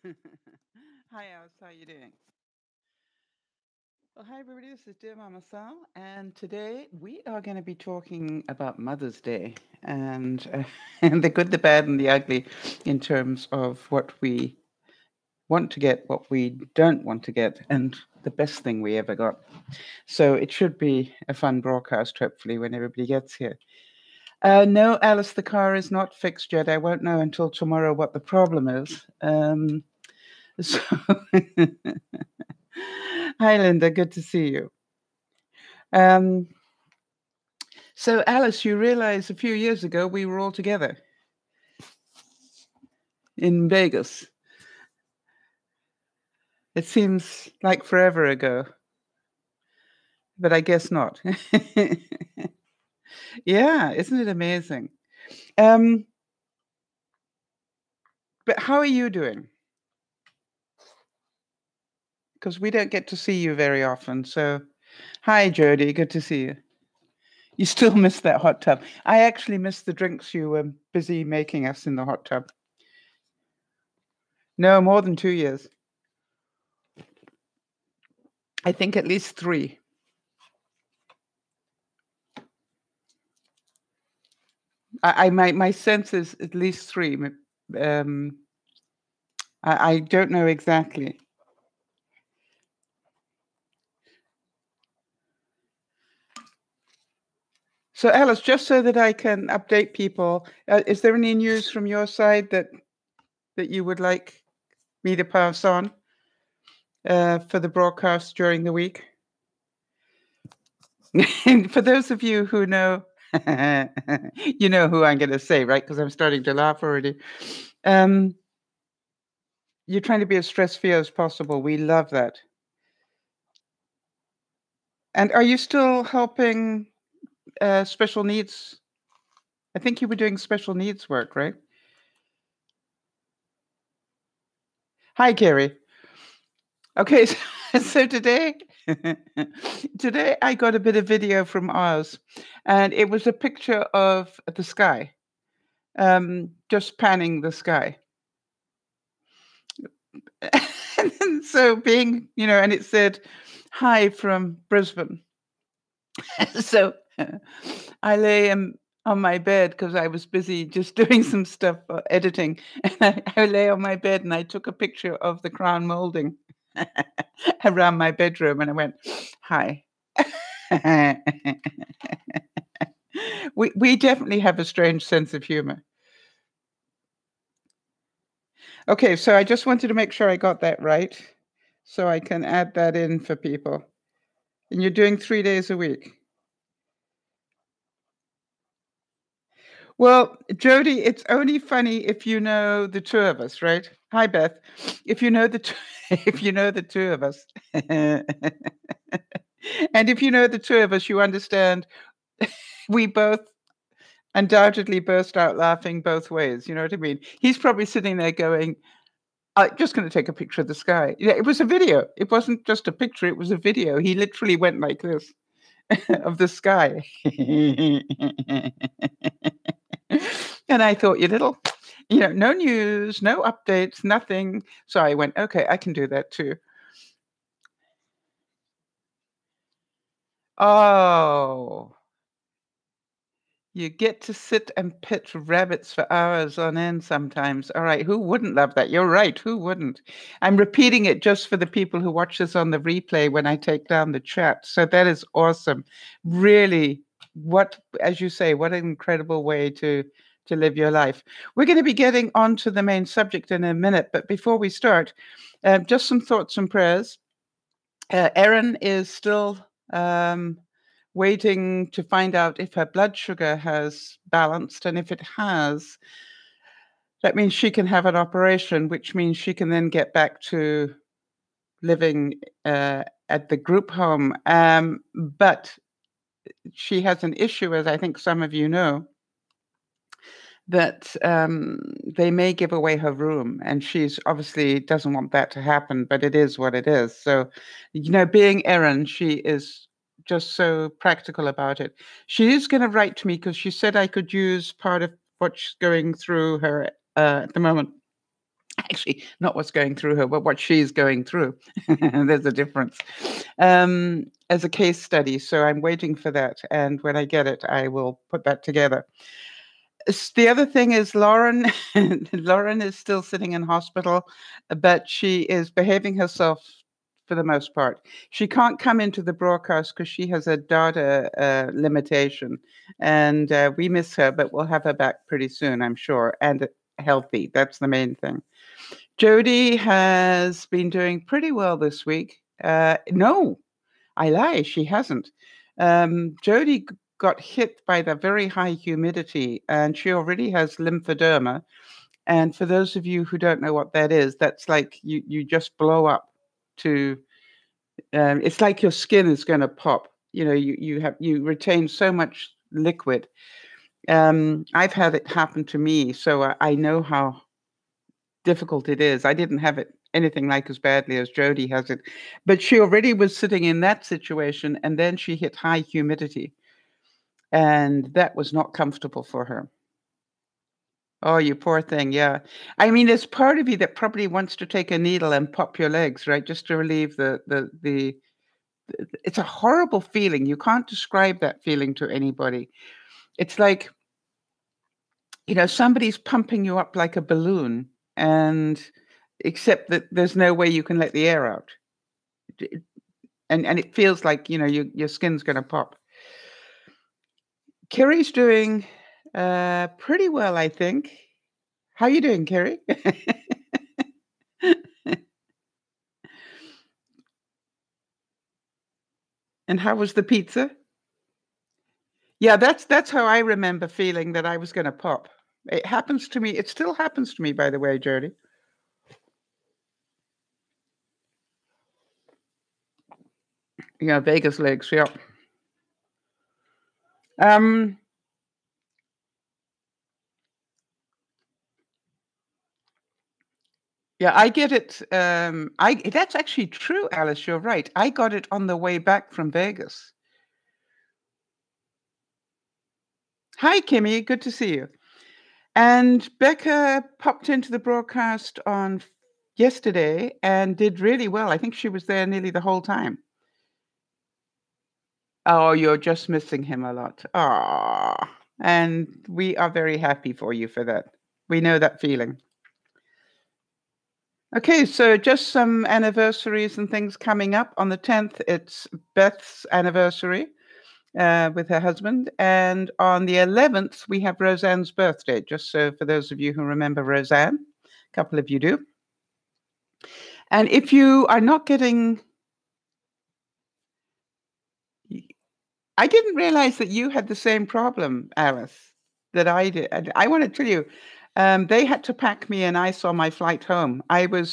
Hi, Alice. How are you doing? Well, hi, everybody. This is Dear Mama Sal, and today we are going to be talking about Mother's Day and and the good, the bad, and the ugly in terms of what we want to get, what we don't want to get, and the best thing we ever got. So it should be a fun broadcast, hopefully, when everybody gets here. No, Alice, the car is not fixed yet. I won't know until tomorrow what the problem is. So, hi, Linda. Good to see you. Um, so, Alice, you realize a few years ago we were all together in Vegas. It seems like forever ago, but I guess not. Yeah, isn't it amazing? Um, but how are you doing? Because we don't get to see you very often. So, hi, Jody. Good to see you. You still miss that hot tub. I actually miss the drinks you were busy making us in the hot tub. No, more than 2 years. I think at least three. My sense is at least three. Um, I don't know exactly. So, Alice, just so that I can update people, is there any news from your side that you would like me to pass on for the broadcast during the week? And for those of you who know, you know who I'm going to say, right? Because I'm starting to laugh already. Um, you're trying to be as stress-free as possible. We love that. And are you still helping special needs? I think you were doing special needs work, right? Hi, Carrie. Okay, so today, today I got a bit of video from Oz, and it was a picture of the sky, just panning the sky. And so being, and it said, "Hi from Brisbane." So I lay on my bed because I was busy just doing some stuff editing, and I lay on my bed and I took a picture of the crown molding around my bedroom, and I went, "Hi." We definitely have a strange sense of humor. Okay, so I just wanted to make sure I got that right, so I can add that in for people. And you're doing 3 days a week. Well, Jody, it's only funny if you know the two of us, right? Hi, Beth. If you know the if you know the two of us, and if you know the two of us, you understand we both undoubtedly burst out laughing both ways. You know what I mean? He's probably sitting there going, "I'm just going to take a picture of the sky." Yeah, it was a video. It wasn't just a picture. It was a video. He literally went like this of the sky. And I thought, you little, no news, no updates, nothing. So I went, okay, I can do that too. Oh, you get to sit and pit rabbits for hours on end sometimes. All right, who wouldn't love that? You're right, who wouldn't? I'm repeating it just for the people who watch this on the replay when I take down the chat. So that is awesome. Really, as you say, what an incredible way to live your life. We're going to be getting on to the main subject in a minute, but before we start, just some thoughts and prayers. Erin is still waiting to find out if her blood sugar has balanced, and if it has, that means she can have an operation, which means she can then get back to living at the group home. But she has an issue, as I think some of you know, that they may give away her room, and she's obviously doesn't want that to happen, but it is what it is. So, being Erin, she is just so practical about it. She is going to write to me because she said I could use part of what's going through her at the moment Actually, not what's going through her, but what she's going through. There's a difference. As a case study. So I'm waiting for that. And when I get it, I will put that together. The other thing is Lauren. Lauren is still sitting in hospital, but she is behaving herself for the most part. She can't come into the broadcast because she has a data limitation, and we miss her, but we'll have her back pretty soon, I'm sure, and healthy. That's the main thing. Jody has been doing pretty well this week. No, I lie. She hasn't. Jody got hit by the very high humidity, and she already has lymphoderma. And for those of you who don't know what that is, that's like you just blow up to. It's like your skin is going to pop. You know, you retain so much liquid. I've had it happen to me, so I know how difficult it is. I didn't have it anything like as badly as Jody has it, but she already was sitting in that situation, and then she hit high humidity, and that was not comfortable for her. Oh, you poor thing. Yeah. I mean, there's part of you that probably wants to take a needle and pop your legs, right? Just to relieve the it's a horrible feeling. You can't describe that feeling to anybody. It's like, somebody's pumping you up like a balloon, and except that there's no way you can let the air out. And it feels like, your skin's going to pop. Kerry's doing pretty well, I think. How you doing, Kerry? And how was the pizza? Yeah, that's how I remember feeling that I was going to pop. It happens to me. It still happens to me, by the way, Jody. Yeah, Vegas legs. Yeah. Yeah, I get it. That's actually true, Alice. You're right. I got it on the way back from Vegas. Hi, Kimmy. Good to see you. And Becca popped into the broadcast on yesterday and did really well. I think she was there nearly the whole time. Oh, you're just missing him a lot. Ah, and we are very happy for you for that. We know that feeling. Okay, so just some anniversaries and things coming up. On the 10th, it's Beth's anniversary with her husband. And on the 11th, we have Roseanne's birthday, just so for those of you who remember Roseanne, a couple of you do. And if you are not getting... I didn't realize that you had the same problem, Alice, that I did. And I want to tell you, they had to pack me and ice on my flight home. I was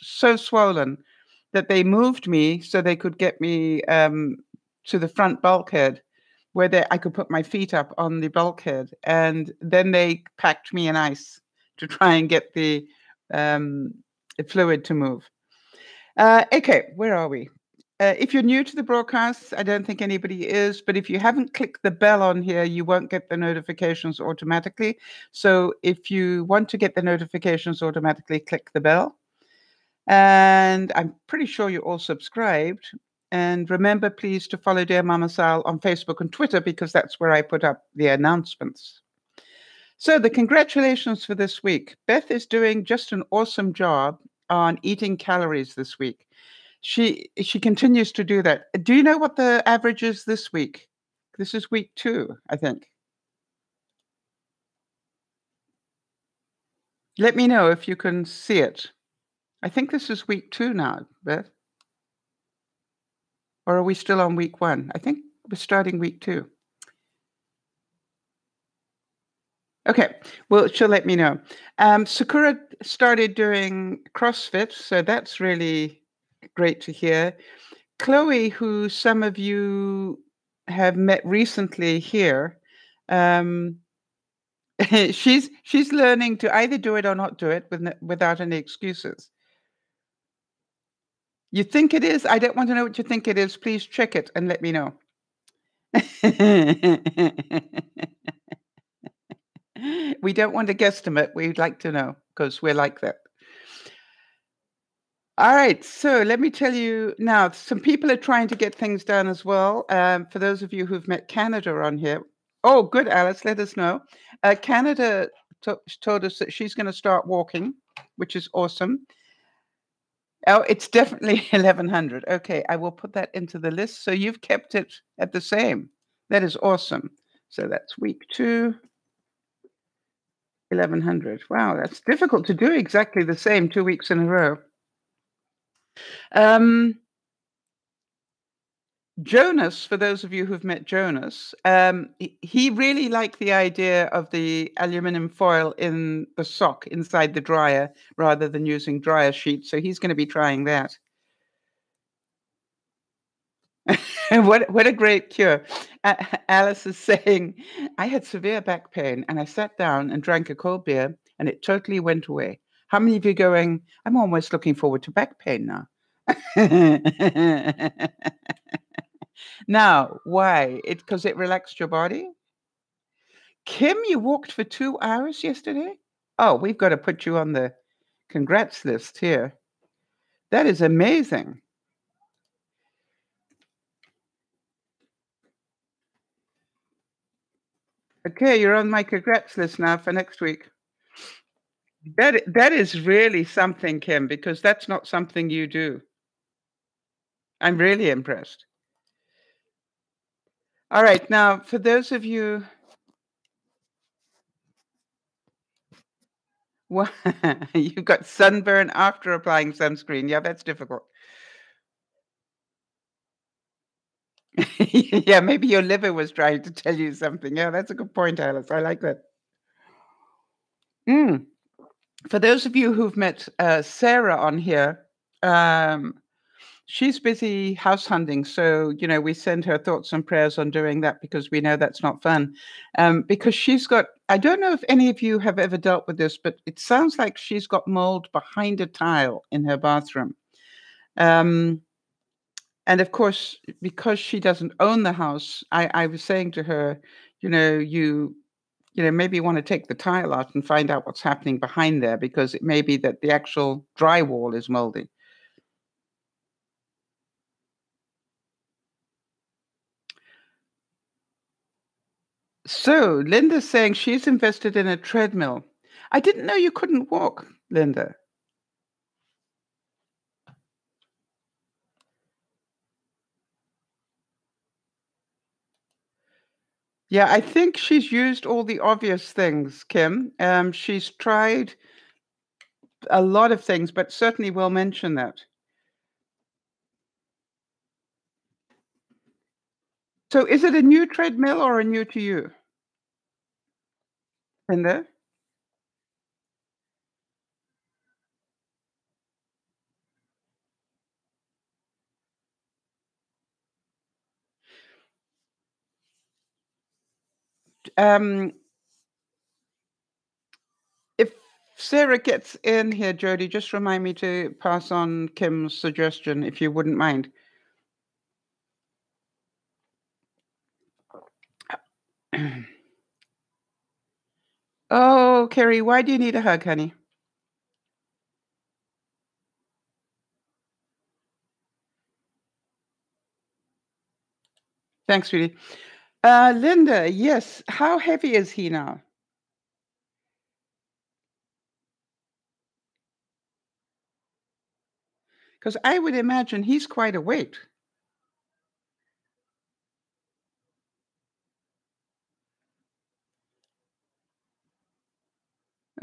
so swollen that they moved me so they could get me to the front bulkhead where I could put my feet up on the bulkhead. And then they packed me in ice to try and get the fluid to move. Okay, where are we? If you're new to the broadcast, I don't think anybody is, but if you haven't clicked the bell on here, you won't get the notifications automatically. So if you want to get the notifications automatically, click the bell. And I'm pretty sure you're all subscribed. And remember, please, to follow DearMamaSal on Facebook and Twitter, because that's where I put up the announcements. So the congratulations for this week. Beth is doing just an awesome job on eating calories this week. She continues to do that. Do you know what the average is this week? This is week 2, I think. Let me know if you can see it. I think this is week 2 now, Beth. Or are we still on week 1? I think we're starting week 2. Okay, well, she'll let me know. Sakura started doing CrossFit, so that's really great to hear. Chloe, who some of you have met recently here, she's learning to either do it or not do it without any excuses. You think it is? I don't want to know what you think it is. Please check it and let me know. We don't want to guesstimate. We'd like to know because we're like that. All right, so let me tell you now, some people are trying to get things done as well. For those of you who've met Canada on here. Oh, good, Alice, let us know. Canada told us that she's going to start walking, which is awesome. Oh, it's definitely 1100. Okay, I will put that into the list. So you've kept it at the same. That is awesome. So that's week 2, 1100. Wow, that's difficult to do exactly the same 2 weeks in a row. Jonas, for those of you who've met Jonas, he really liked the idea of the aluminum foil in the sock inside the dryer rather than using dryer sheets. So he's going to be trying that. What a great cure. Alice is saying, I had severe back pain and I sat down and drank a cold beer and it totally went away. How many of you going, I'm almost looking forward to back pain now? Now, why? Because it relaxed your body? Kim, you walked for 2 hours yesterday? Oh, we've got to put you on the congrats list here. That is amazing. Okay, you're on my congrats list now for next week. That is really something, Kim, because that's not something you do. I'm really impressed. All right, now for those of you, well, you've got sunburn after applying sunscreen. Yeah, that's difficult. Yeah, maybe your liver was trying to tell you something. Yeah, that's a good point, Alice. I like that. For those of you who've met Sarah on here, she's busy house hunting. So, we send her thoughts and prayers on doing that because we know that's not fun. Because she's got, I don't know if any of you have ever dealt with this, but it sounds like she's got mold behind a tile in her bathroom. And of course, because she doesn't own the house, I was saying to her, you maybe want to take the tile out and find out what's happening behind there because it may be that the actual drywall is moldy. So Linda's saying she's invested in a treadmill. I didn't know you couldn't walk, Linda. Yeah, I think she's used all the obvious things, Kim. She's tried a lot of things, but certainly we'll mention that. So is it a new treadmill or a new to you, Linda? If Sarah gets in here, Jody, just remind me to pass on Kim's suggestion, if you wouldn't mind. Oh, Carrie, why do you need a hug, honey? Thanks, sweetie. Linda, yes. How heavy is he now? Because I would imagine he's quite a weight.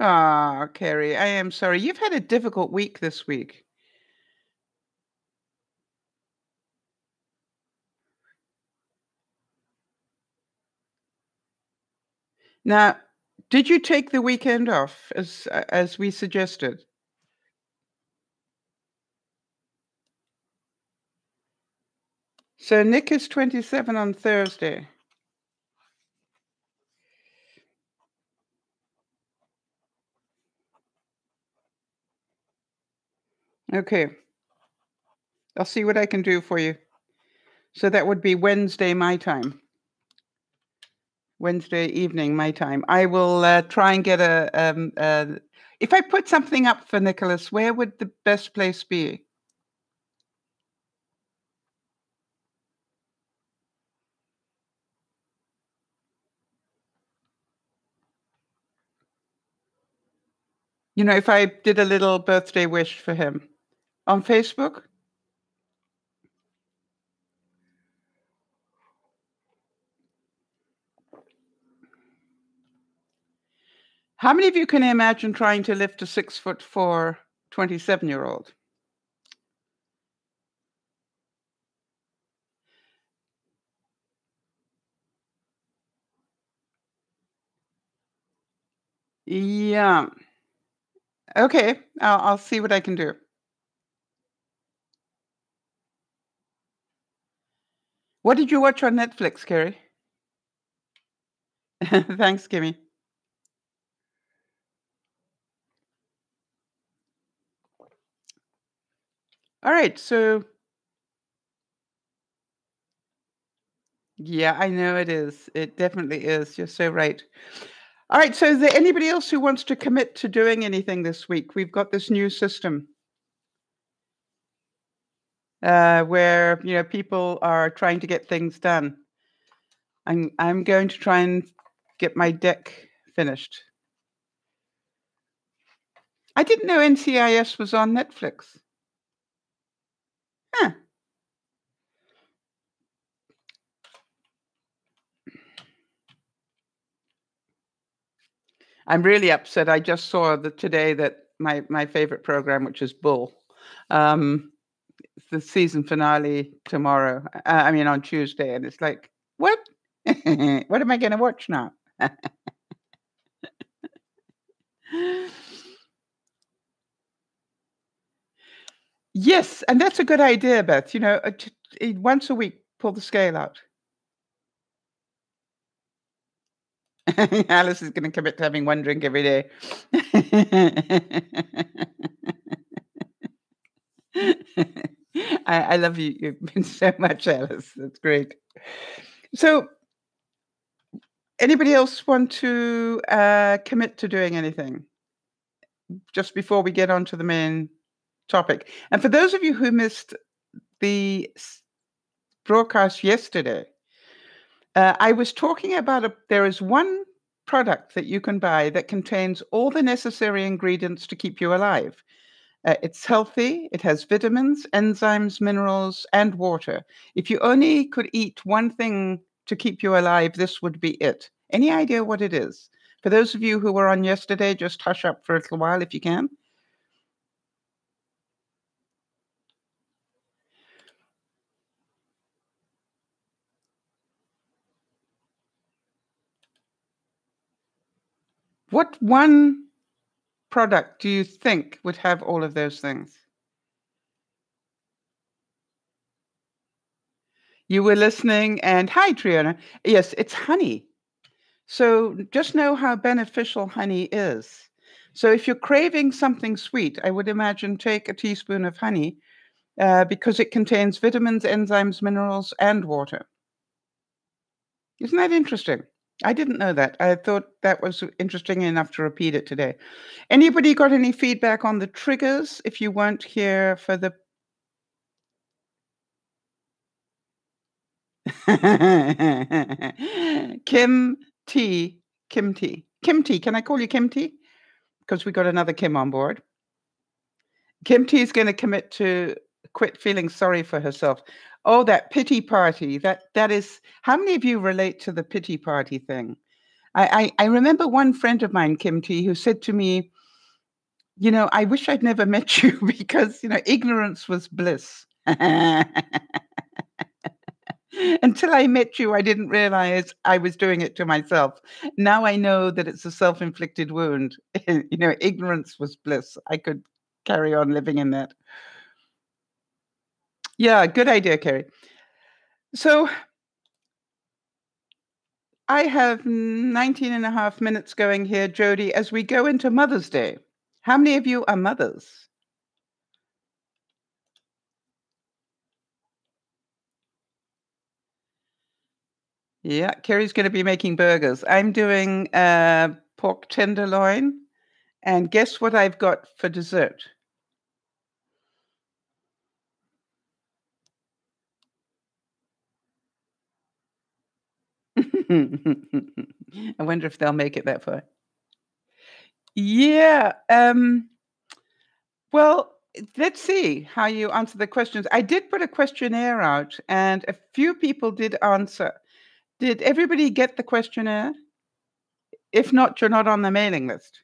Ah, Carrie, I am sorry. You've had a difficult week this week. Now, did you take the weekend off as we suggested? So Nick is 27 on Thursday. Okay. I'll see what I can do for you. So that would be Wednesday my time. Wednesday evening my time. I will try and get if I put something up for Nicholas, where would the best place be? If I did a little birthday wish for him on Facebook. How many of you can imagine trying to lift a 6'4" 27-year-old? Yeah. Okay. I'll see what I can do. What did you watch on Netflix, Carrie? Thanks, Kimmy. All right. So, yeah, I know it is. It definitely is. You're so right. All right. So, is there anybody else who wants to commit to doing anything this week? We've got this new system where people are trying to get things done. I'm going to try and get my deck finished. I didn't know NCIS was on Netflix. Huh. I'm really upset. I just saw today that my favorite program, which is Bull, um, the season finale tomorrow. I mean on Tuesday, and it's like, what? What am I going to watch now? Yes, and that's a good idea, Beth. Once a week, pull the scale out. Alice is going to commit to having one drink every day. I love you. You've been so much, Alice. That's great. So, anybody else want to commit to doing anything just before we get on to the main topic? And for those of you who missed the broadcast yesterday, I was talking about there is one product that you can buy that contains all the necessary ingredients to keep you alive. It's healthy, it has vitamins, enzymes, minerals, and water. If you only could eat one thing to keep you alive, this would be it. Any idea what it is? For those of you who were on yesterday, just hush up for a little while if you can. What one product do you think would have all of those things? You were listening, and hi, Triona. Yes, it's honey. So just know how beneficial honey is. So if you're craving something sweet, I would imagine take a teaspoon of honey because it contains vitamins, enzymes, minerals, and water. Isn't that interesting? I didn't know that. I thought that was interesting enough to repeat it today. Anybody got any feedback on the triggers if you weren't here for the Kim T? Kim T. Kim T. Can I call you Kim T? Because we got another Kim on board. Kim T is going to commit to quit feeling sorry for herself. Oh, that pity party. That is. How many of you relate to the pity party thing? I remember one friend of mine, Kim T, who said to me, I wish I'd never met you because ignorance was bliss. Until I met you, I didn't realize I was doing it to myself. Now I know that it's a self-inflicted wound. Ignorance was bliss. I could carry on living in that. Yeah, good idea, Carrie. So I have 19 and a half minutes going here, Jody, as we go into Mother's Day. How many of you are mothers? Yeah, Carrie's going to be making burgers. I'm doing pork tenderloin. And guess what I've got for dessert? I wonder if they'll make it that far. Yeah. Well, let's see how you answer the questions. I did put a questionnaire out, and a few people did answer. Did everybody get the questionnaire? If not, you're not on the mailing list.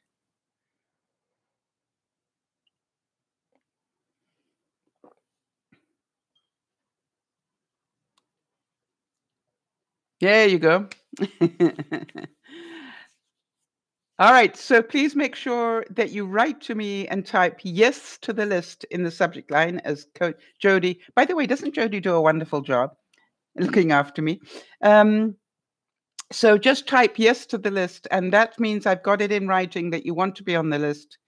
There you go. All right, so please make sure that you write to me and type yes to the list in the subject line as Jody. By the way, doesn't Jody do a wonderful job looking after me? So just type yes to the list, and that means I've got it in writing that you want to be on the list,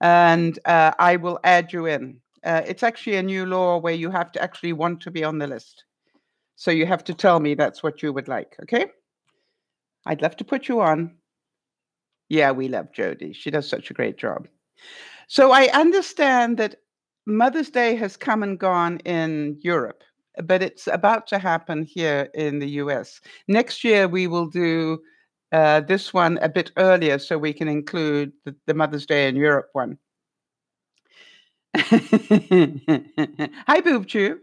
and I will add you in. It's actually a new law where you have to actually want to be on the list. So you have to tell me that's what you would like, okay? I'd love to put you on. Yeah, we love Jody. She does such a great job. So I understand that Mother's Day has come and gone in Europe, but it's about to happen here in the US. Next year, we will do this one a bit earlier so we can include the Mother's Day in Europe one. Hi, Boob Chew.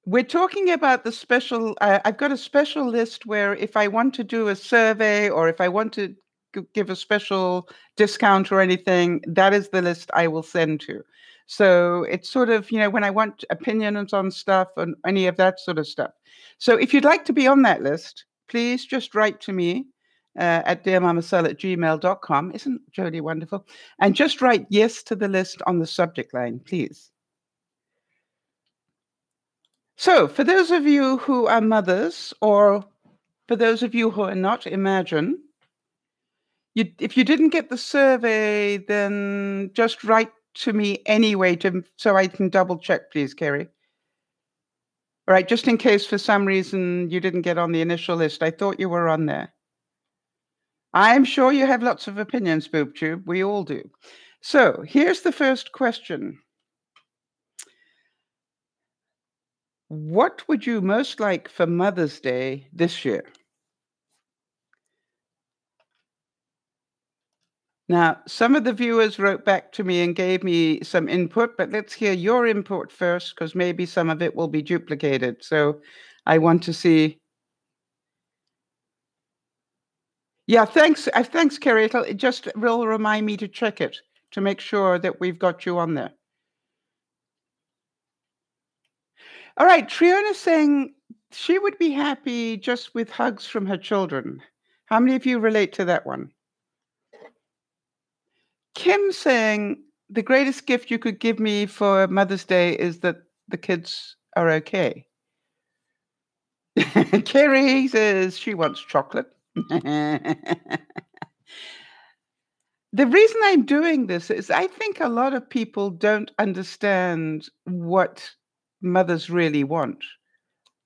We're talking about the special. I've got a special list where if I want to do a survey or if I want to give a special discount or anything, that is the list I will send to. So it's sort of, when I want opinions on stuff and any of that sort of stuff. So if you'd like to be on that list, please just write to me at DearMamaSal@gmail.com. Isn't Jody wonderful? And just write yes to the list on the subject line, please. So, for those of you who are mothers, or for those of you who are not, imagine, if you didn't get the survey, then just write to me anyway so I can double check, please, Kerry. All right, just in case for some reason you didn't get on the initial list. I thought you were on there. I'm sure you have lots of opinions, BoobTube. We all do. So, here's the first question. What would you most like for Mother's Day this year? Now, some of the viewers wrote back to me and gave me some input, but let's hear your input first, because maybe some of it will be duplicated. So I want to see. Yeah, thanks. Thanks, Kerry. It just will remind me to check it to make sure that we've got you on there. All right, Triona's saying she would be happy just with hugs from her children. How many of you relate to that one? Kim saying the greatest gift you could give me for Mother's Day is that the kids are okay. Kerry says she wants chocolate. The reason I'm doing this is I think a lot of people don't understand what mothers really want.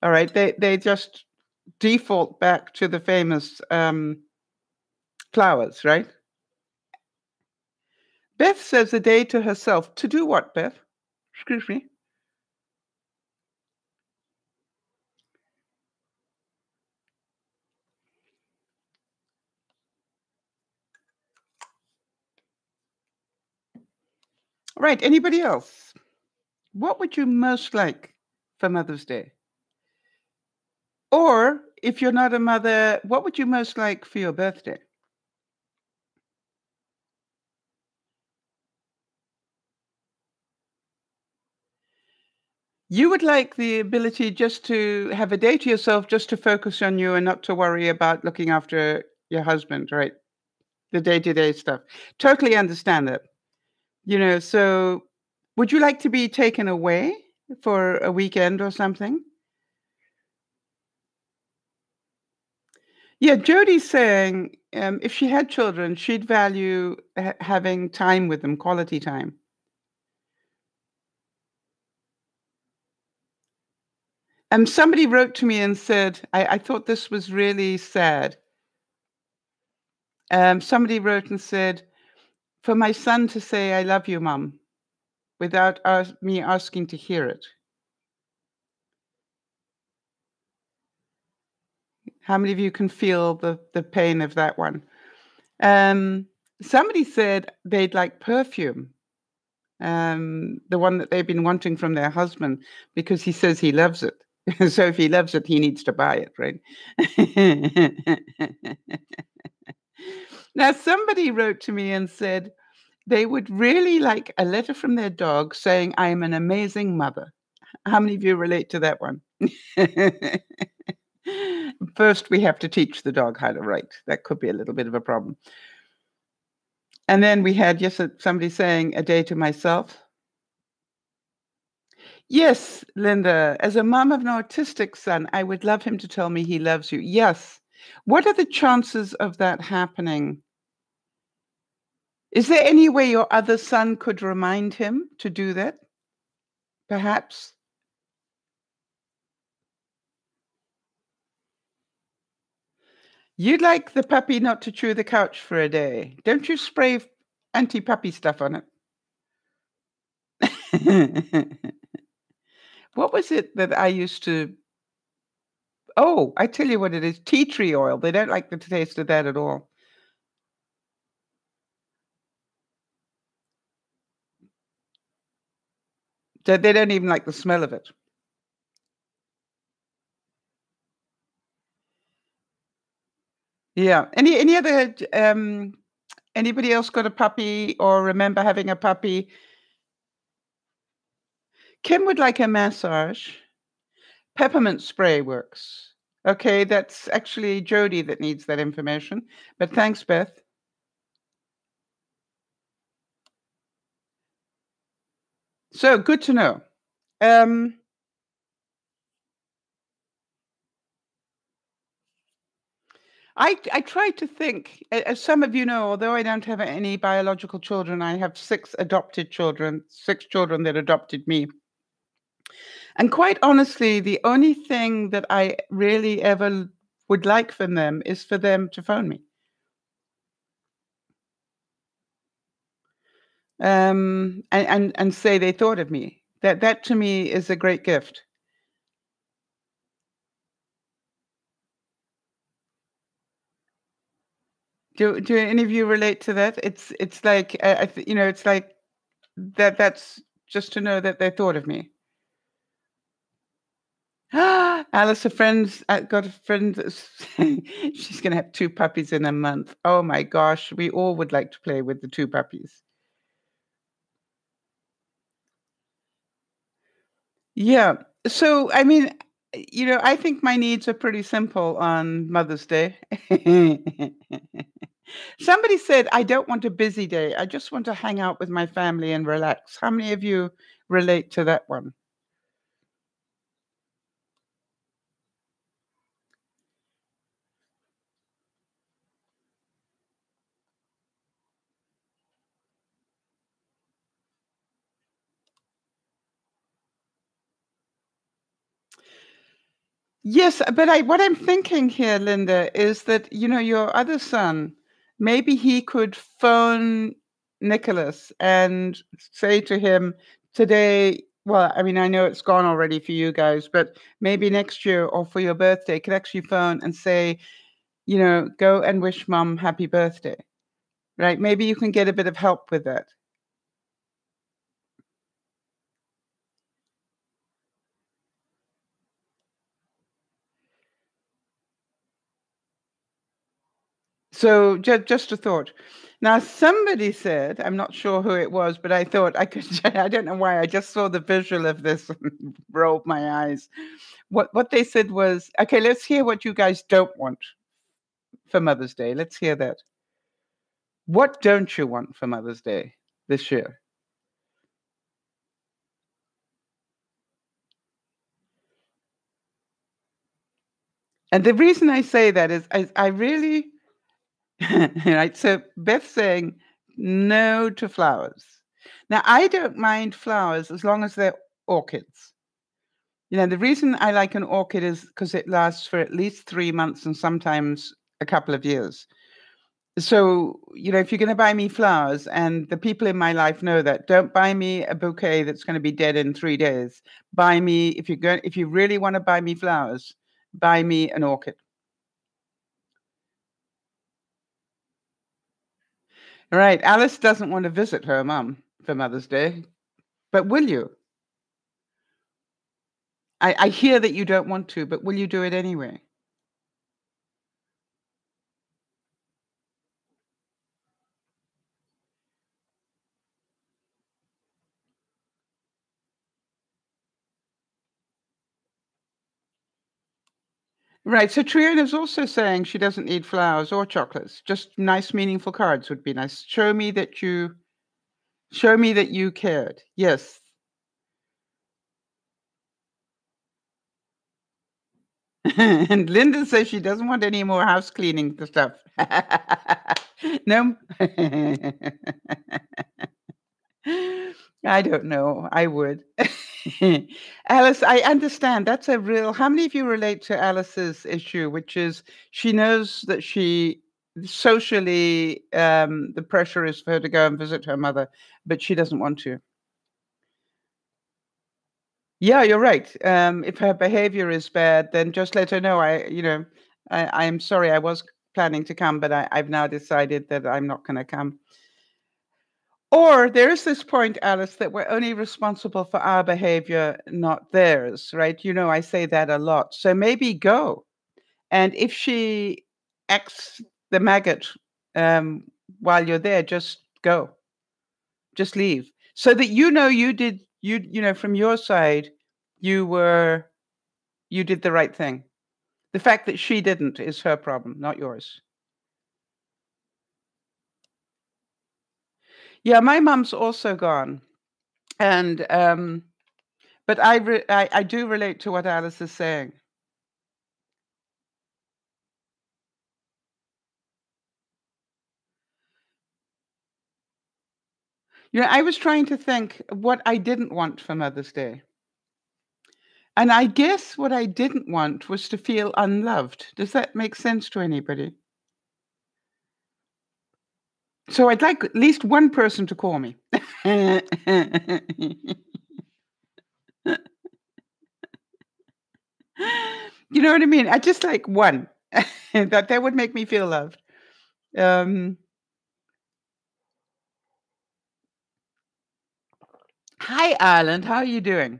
All right, they just default back to the famous flowers, right? Beth says a day to herself. To do what, Beth? Excuse me. All right, anybody else? What would you most like for Mother's Day? Or if you're not a mother, what would you most like for your birthday? You would like the ability just to have a day to yourself, just to focus on you and not to worry about looking after your husband, right? The day-to-day stuff. Totally understand that. So would you like to be taken away for a weekend or something? Yeah, Jody's saying if she had children, she'd value having time with them, quality time. Somebody wrote to me and said, I thought this was really sad. Somebody wrote and said, for my son to say, I love you, Mum, without me asking to hear it. How many of you can feel the pain of that one? Somebody said they'd like perfume, the one that they've been wanting from their husband because he says he loves it. So if he loves it, he needs to buy it, right? Now, somebody wrote to me and said they would really like a letter from their dog saying, "I am an amazing mother." How many of you relate to that one? First, we have to teach the dog how to write. That could be a little bit of a problem. And then we had somebody saying, "A day to myself." Yes, Linda, as a mom of an autistic son, I would love him to tell me he loves you. Yes. What are the chances of that happening? Is there any way your other son could remind him to do that? Perhaps? You'd like the puppy not to chew the couch for a day. Don't you spray anti-puppy stuff on it? What was it that I used to Oh, I tell you what it is, tea tree oil. They don't like the taste of that at all. They don't even like the smell of it. Yeah. Any other anybody else got a puppy or remember having a puppy? Kim would like a massage. Peppermint spray works. Okay, that's actually Jody that needs that information. But thanks, Beth. So good to know. I tried to think, as some of you know, although I don't have any biological children, I have 6 adopted children, 6 children that adopted me. And quite honestly, the only thing that I really ever would like from them is for them to phone me. And say they thought of me. That to me is a great gift. Do any of you relate to that? It's like it's like that's just to know that they thought of me. Alice, got a friend that's she's gonna have 2 puppies in a month. Oh my gosh, we all would like to play with the 2 puppies. Yeah. So, I mean, I think my needs are pretty simple on Mother's Day. Somebody said, "I don't want a busy day. I just want to hang out with my family and relax." How many of you relate to that one? Yes, but what I'm thinking here, Linda, is that, your other son, maybe he could phone Nicholas and say to him today, well, I mean, I know it's gone already for you guys, but maybe next year or for your birthday, could actually phone and say, go and wish mom happy birthday, right? Maybe you can get a bit of help with that. So just a thought. Now, somebody said, I'm not sure who it was, but I thought I could, I don't know why, I just saw the visual of this and rolled my eyes. What they said was, okay, let's hear what you guys don't want for Mother's Day. Let's hear that. What don't you want for Mother's Day this year? And the reason I say that is I really, right, so Beth saying no to flowers. Now, I don't mind flowers as long as they're orchids. The reason I like an orchid is because it lasts for at least 3 months and sometimes a couple of years. So, if you're going to buy me flowers, and the people in my life know that, don't buy me a bouquet that's going to be dead in 3 days. Buy me, if you really want to buy me flowers, buy me an orchid. Right. Alice doesn't want to visit her mum for Mother's Day, but will you? I hear that you don't want to, but will you do it anyway? Right. So Triona's also saying she doesn't need flowers or chocolates. Just nice, meaningful cards would be nice. Show me that you cared. Yes. And Linda says she doesn't want any more house cleaning stuff. No. I don't know. I would. Alice, I understand. That's a real how many of you relate to Alice's issue, which is she knows that she socially, the pressure is for her to go and visit her mother, but she doesn't want to. Yeah, you're right. If her behavior is bad, then just let her know. I'm sorry. I was planning to come, but I've now decided that I'm not going to come. Or there is this point, Alice, that we're only responsible for our behavior, not theirs, right? You know, I say that a lot. So maybe go. And if she acts the maggot um, while you're there, just go, just leave, so that you know you know from your side, you were you did the right thing. The fact that she didn't is her problem, not yours. Yeah, my mum's also gone, and but I do relate to what Alice is saying. You know, I was trying to think what I didn't want for Mother's Day. And I guess what I didn't want was to feel unloved. Does that make sense to anybody? So I'd like at least one person to call me. You know what I mean? I just like one. That would make me feel loved. Um, Hi, Ireland. How are you doing?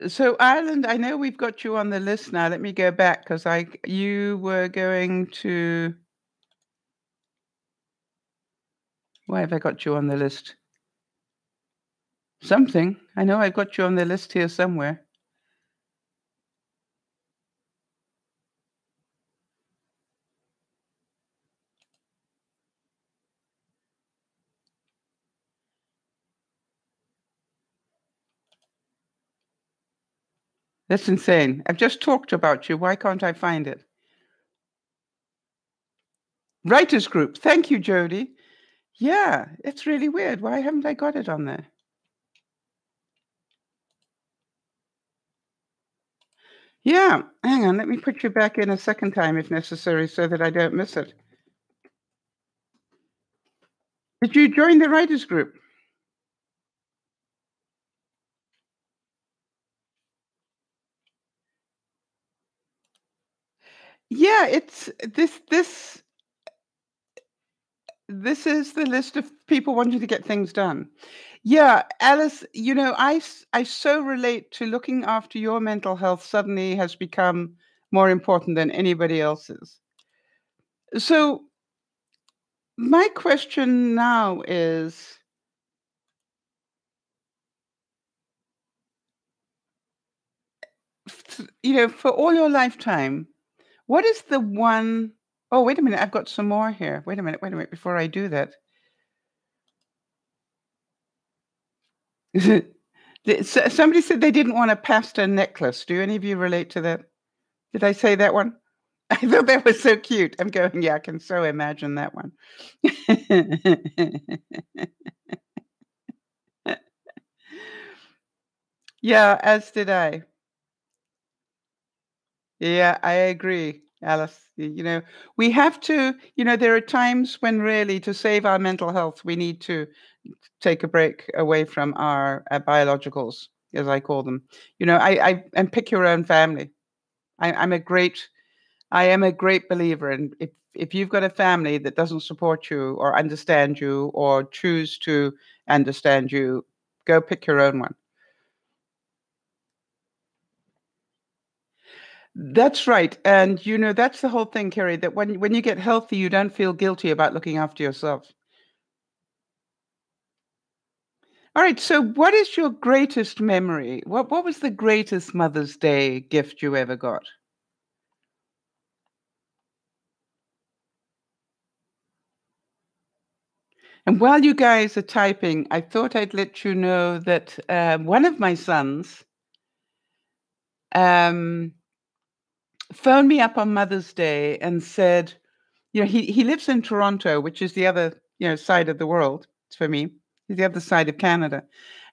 So Ireland, I know we've got you on the list now. Let me go back because I you were going to. Why have I got you on the list? Something. I know I've got you on the list here somewhere. That's insane. I've just talked about you. Why can't I find it? Writers group. Thank you, Jody. Yeah, it's really weird. Why haven't I got it on there? Yeah, hang on. Let me put you back in a second time if necessary so that I don't miss it. Did you join the writers group? Yeah, it's this is the list of people wanting to get things done. Yeah, Alice, you know, I so relate to looking after your mental health suddenly has become more important than anybody else's. So my question now is, you know, for all your lifetime, what is the one oh, wait a minute, I've got some more here. Wait a minute before I do that. Somebody said they didn't want a pasta necklace. Do any of you relate to that? Did I say that one? I thought that was so cute. I'm going, yeah, I can so imagine that one. Yeah, as did I. Yeah, I agree. Alice. We have to, there are times when really to save our mental health, we need to take a break away from our biologicals, as I call them. And pick your own family. I, I'm a great, I am a great believer in if you've got a family that doesn't support you or understand you or choose to understand you, go pick your own one. That's right. And that's the whole thing, Kerry, that when you get healthy, you don't feel guilty about looking after yourself. All right. So what is your greatest memory? What was the greatest Mother's Day gift you ever got? And while you guys are typing, I thought I'd let you know that one of my sons um, phoned me up on Mother's Day and said, he lives in Toronto, which is the other, side of the world for me. He's the other side of Canada.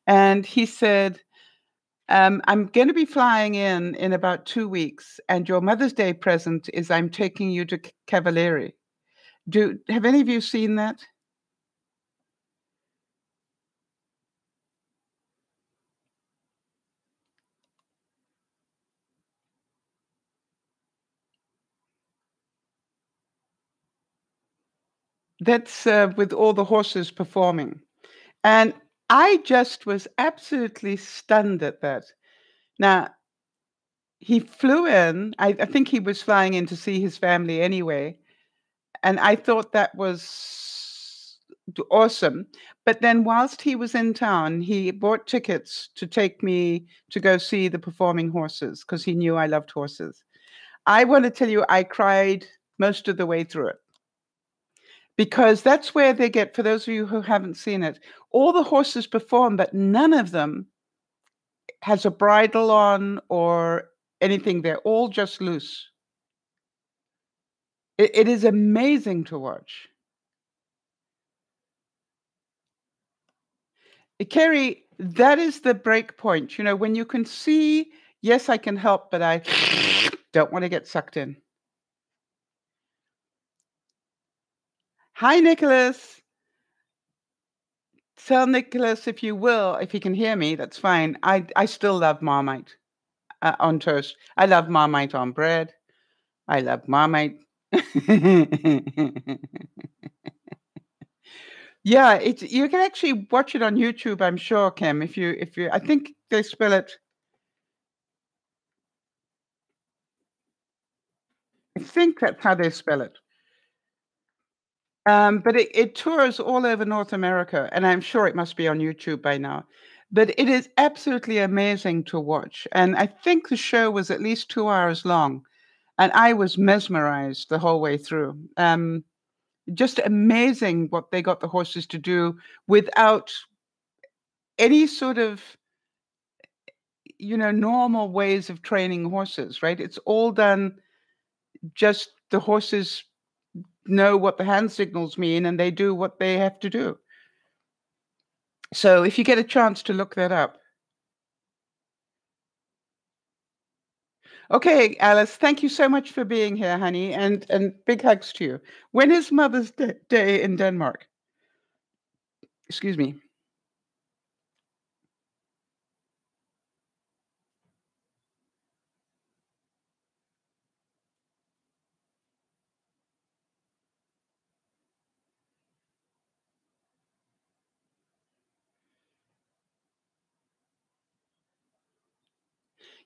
And he said, I'm going to be flying in about 2 weeks, and your Mother's Day present is I'm taking you to Cavalieri. Have any of you seen that? That's with all the horses performing. And I just was absolutely stunned at that. Now, he flew in. I think he was flying in to see his family anyway. And I thought that was awesome. But then, whilst he was in town, he bought tickets to take me to go see the performing horses because he knew I loved horses. I want to tell you, I cried most of the way through it because that's where they get, for those of you who haven't seen it, all the horses perform, but none of them has a bridle on or anything. They're all just loose. It is amazing to watch. Kerry, that is the break point. When you can see, yes, I can help, but I don't want to get sucked in. Hi, Nicholas. Tell Nicholas if you will, if he can hear me, that's fine. I still love Marmite on toast. I love Marmite on bread. I love Marmite. Yeah, you can actually watch it on YouTube, I'm sure, Kim. If you I think they spell it. I think that's how they spell it. But it tours all over North America, and I'm sure it must be on YouTube by now. But it is absolutely amazing to watch. And I think the show was at least 2 hours long, and I was mesmerized the whole way through. Just amazing what they got the horses to do without any sort of normal ways of training horses, right? It's all done, just the horses know what the hand signals mean and they do what they have to do. So if you get a chance to look that up. Okay, Alice, thank you so much for being here, honey, and big hugs to you. When is Mother's Day in Denmark? Excuse me.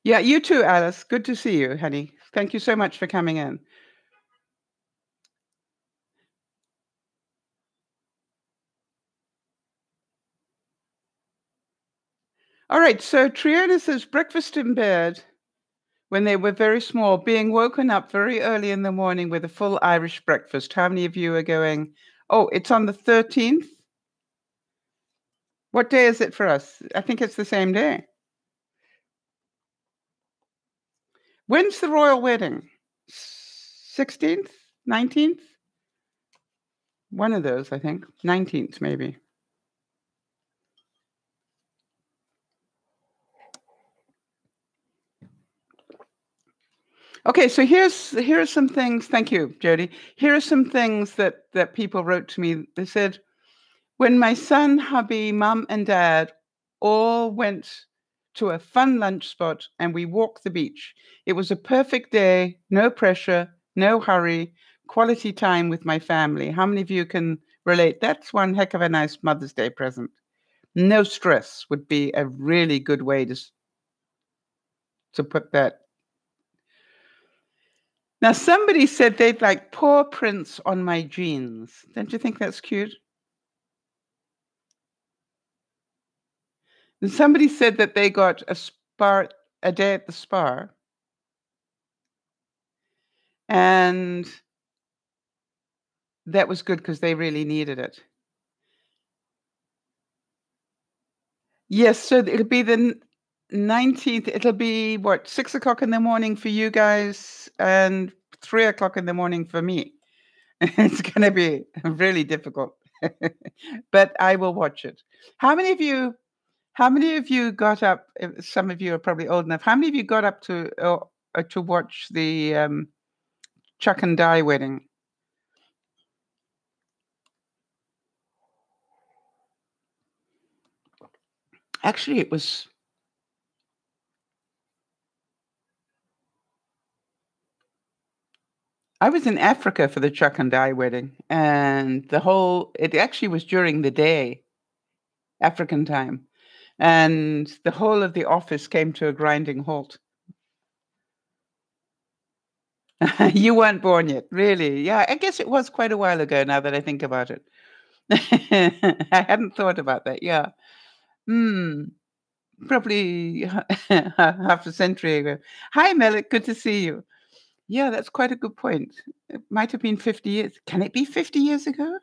Yeah, you too, Alice. Good to see you, honey. Thank you so much for coming in. All right, so Triona says breakfast in bed when they were very small, being woken up very early in the morning with a full Irish breakfast. How many of you are going, oh, it's on the 13th? What day is it for us? I think it's the same day. When's the royal wedding? 16th? 19th? One of those, I think. 19th, maybe. Okay, so here are some things. Thank you, Jody. Here are some things that people wrote to me. They said, when my son, hubby, mum, and dad all went to a fun lunch spot and we walked the beach. It was a perfect day, no pressure, no hurry, quality time with my family. How many of you can relate? That's one heck of a nice Mother's Day present. No stress would be a really good way to put that. Now, somebody said they'd like paw prints on my jeans. Don't you think that's cute? And somebody said that they got a day at the spa, and that was good because they really needed it. Yes, so it'll be the 19th. It'll be what, 6 o'clock in the morning for you guys and 3 o'clock in the morning for me. It's going to be really difficult, but I will watch it. How many of you? How many of you got up? Some of you are probably old enough. How many of you got up to watch the Chuck and Di wedding? Actually, I was in Africa for the Chuck and Di wedding, and it actually was during the day, African time, and the whole of the office came to a grinding halt. You weren't born yet, really? Yeah, I guess it was quite a while ago now that I think about it. I hadn't thought about that. Yeah. Hmm. Probably half a century ago. Hi, Melik. Good to see you. Yeah, that's quite a good point. It might have been 50 years. Can it be 50 years ago?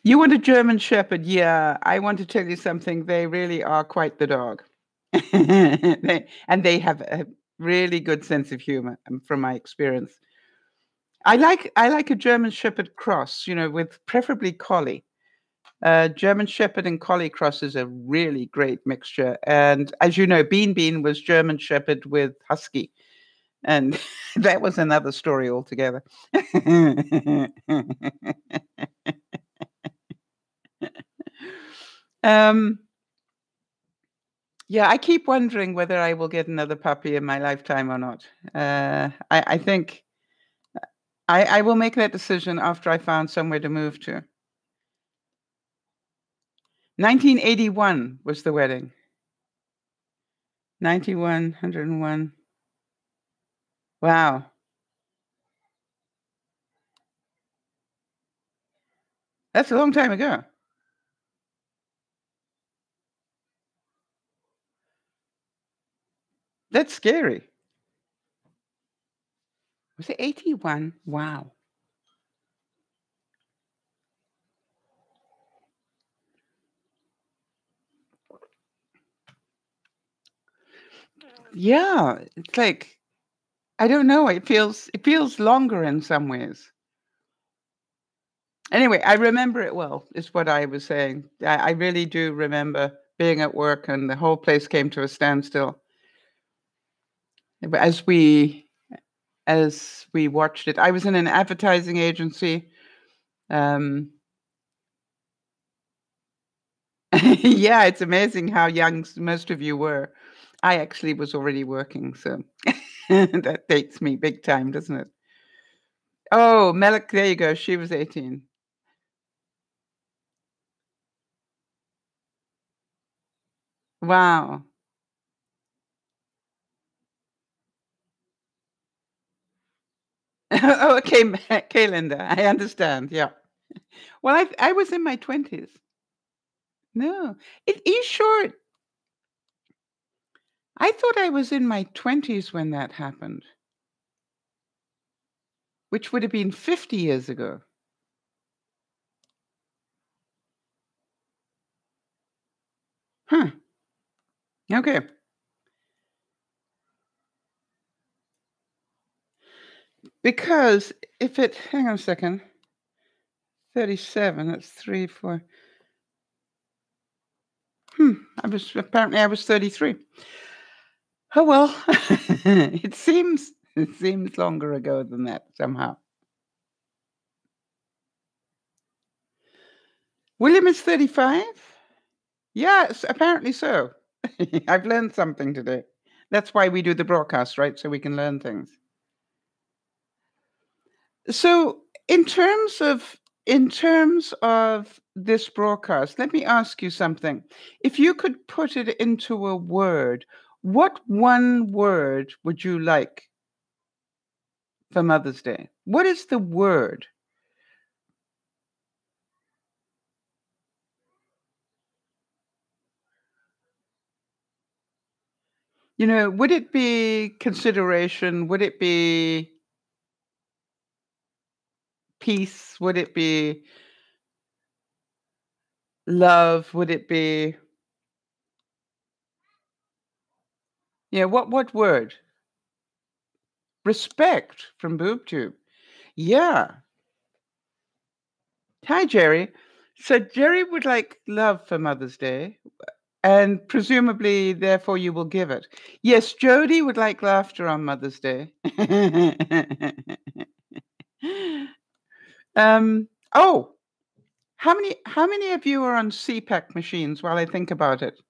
You want a German Shepherd? Yeah, I want to tell you something. They really are quite the dog. They have a really good sense of humor, from my experience. I like a German Shepherd cross, with preferably collie. German Shepherd and Collie cross is a really great mixture. And as you know, Bean Bean was German Shepherd with Husky. And that was another story altogether. um, yeah, I keep wondering whether I will get another puppy in my lifetime or not. I think I will make that decision after I found somewhere to move to. 1981 was the wedding. 91, 101. Wow. That's a long time ago. That's scary. Was it 81? Wow. Yeah, it's like, I don't know, it feels longer in some ways. Anyway, I remember it well, is what I was saying. I really do remember being at work and the whole place came to a standstill. But as we watched it, I was in an advertising agency. Um, yeah, it's amazing how young most of you were. I actually was already working, so that dates me big time, doesn't it? Oh, Melik, there you go. She was 18. Wow. Oh, okay, okay, Linda. I understand. Yeah. Well, I was in my 20s. No. Are you sure? I thought I was in my 20s when that happened, which would have been 50 years ago. Huh. Okay. Because hang on a second, 37, that's 3, 4. I was 33. Oh well, it seems longer ago than that somehow. William is 35? Yes, apparently so. I've learned something today. That's why we do the broadcast, right? So we can learn things. So, in terms of this broadcast, let me ask you something. If you could put it into a word, what one word would you like for Mother's Day? What is the word? Would it be consideration? Would it be peace? Would it be love? Would it be what word? Respect from BoobTube. Yeah. Hi, Jerry. So Jerry would like love for Mother's Day, and presumably, therefore, you will give it. Yes, Jody would like laughter on Mother's Day. Oh, how many of you are on CPAC machines while I think about it?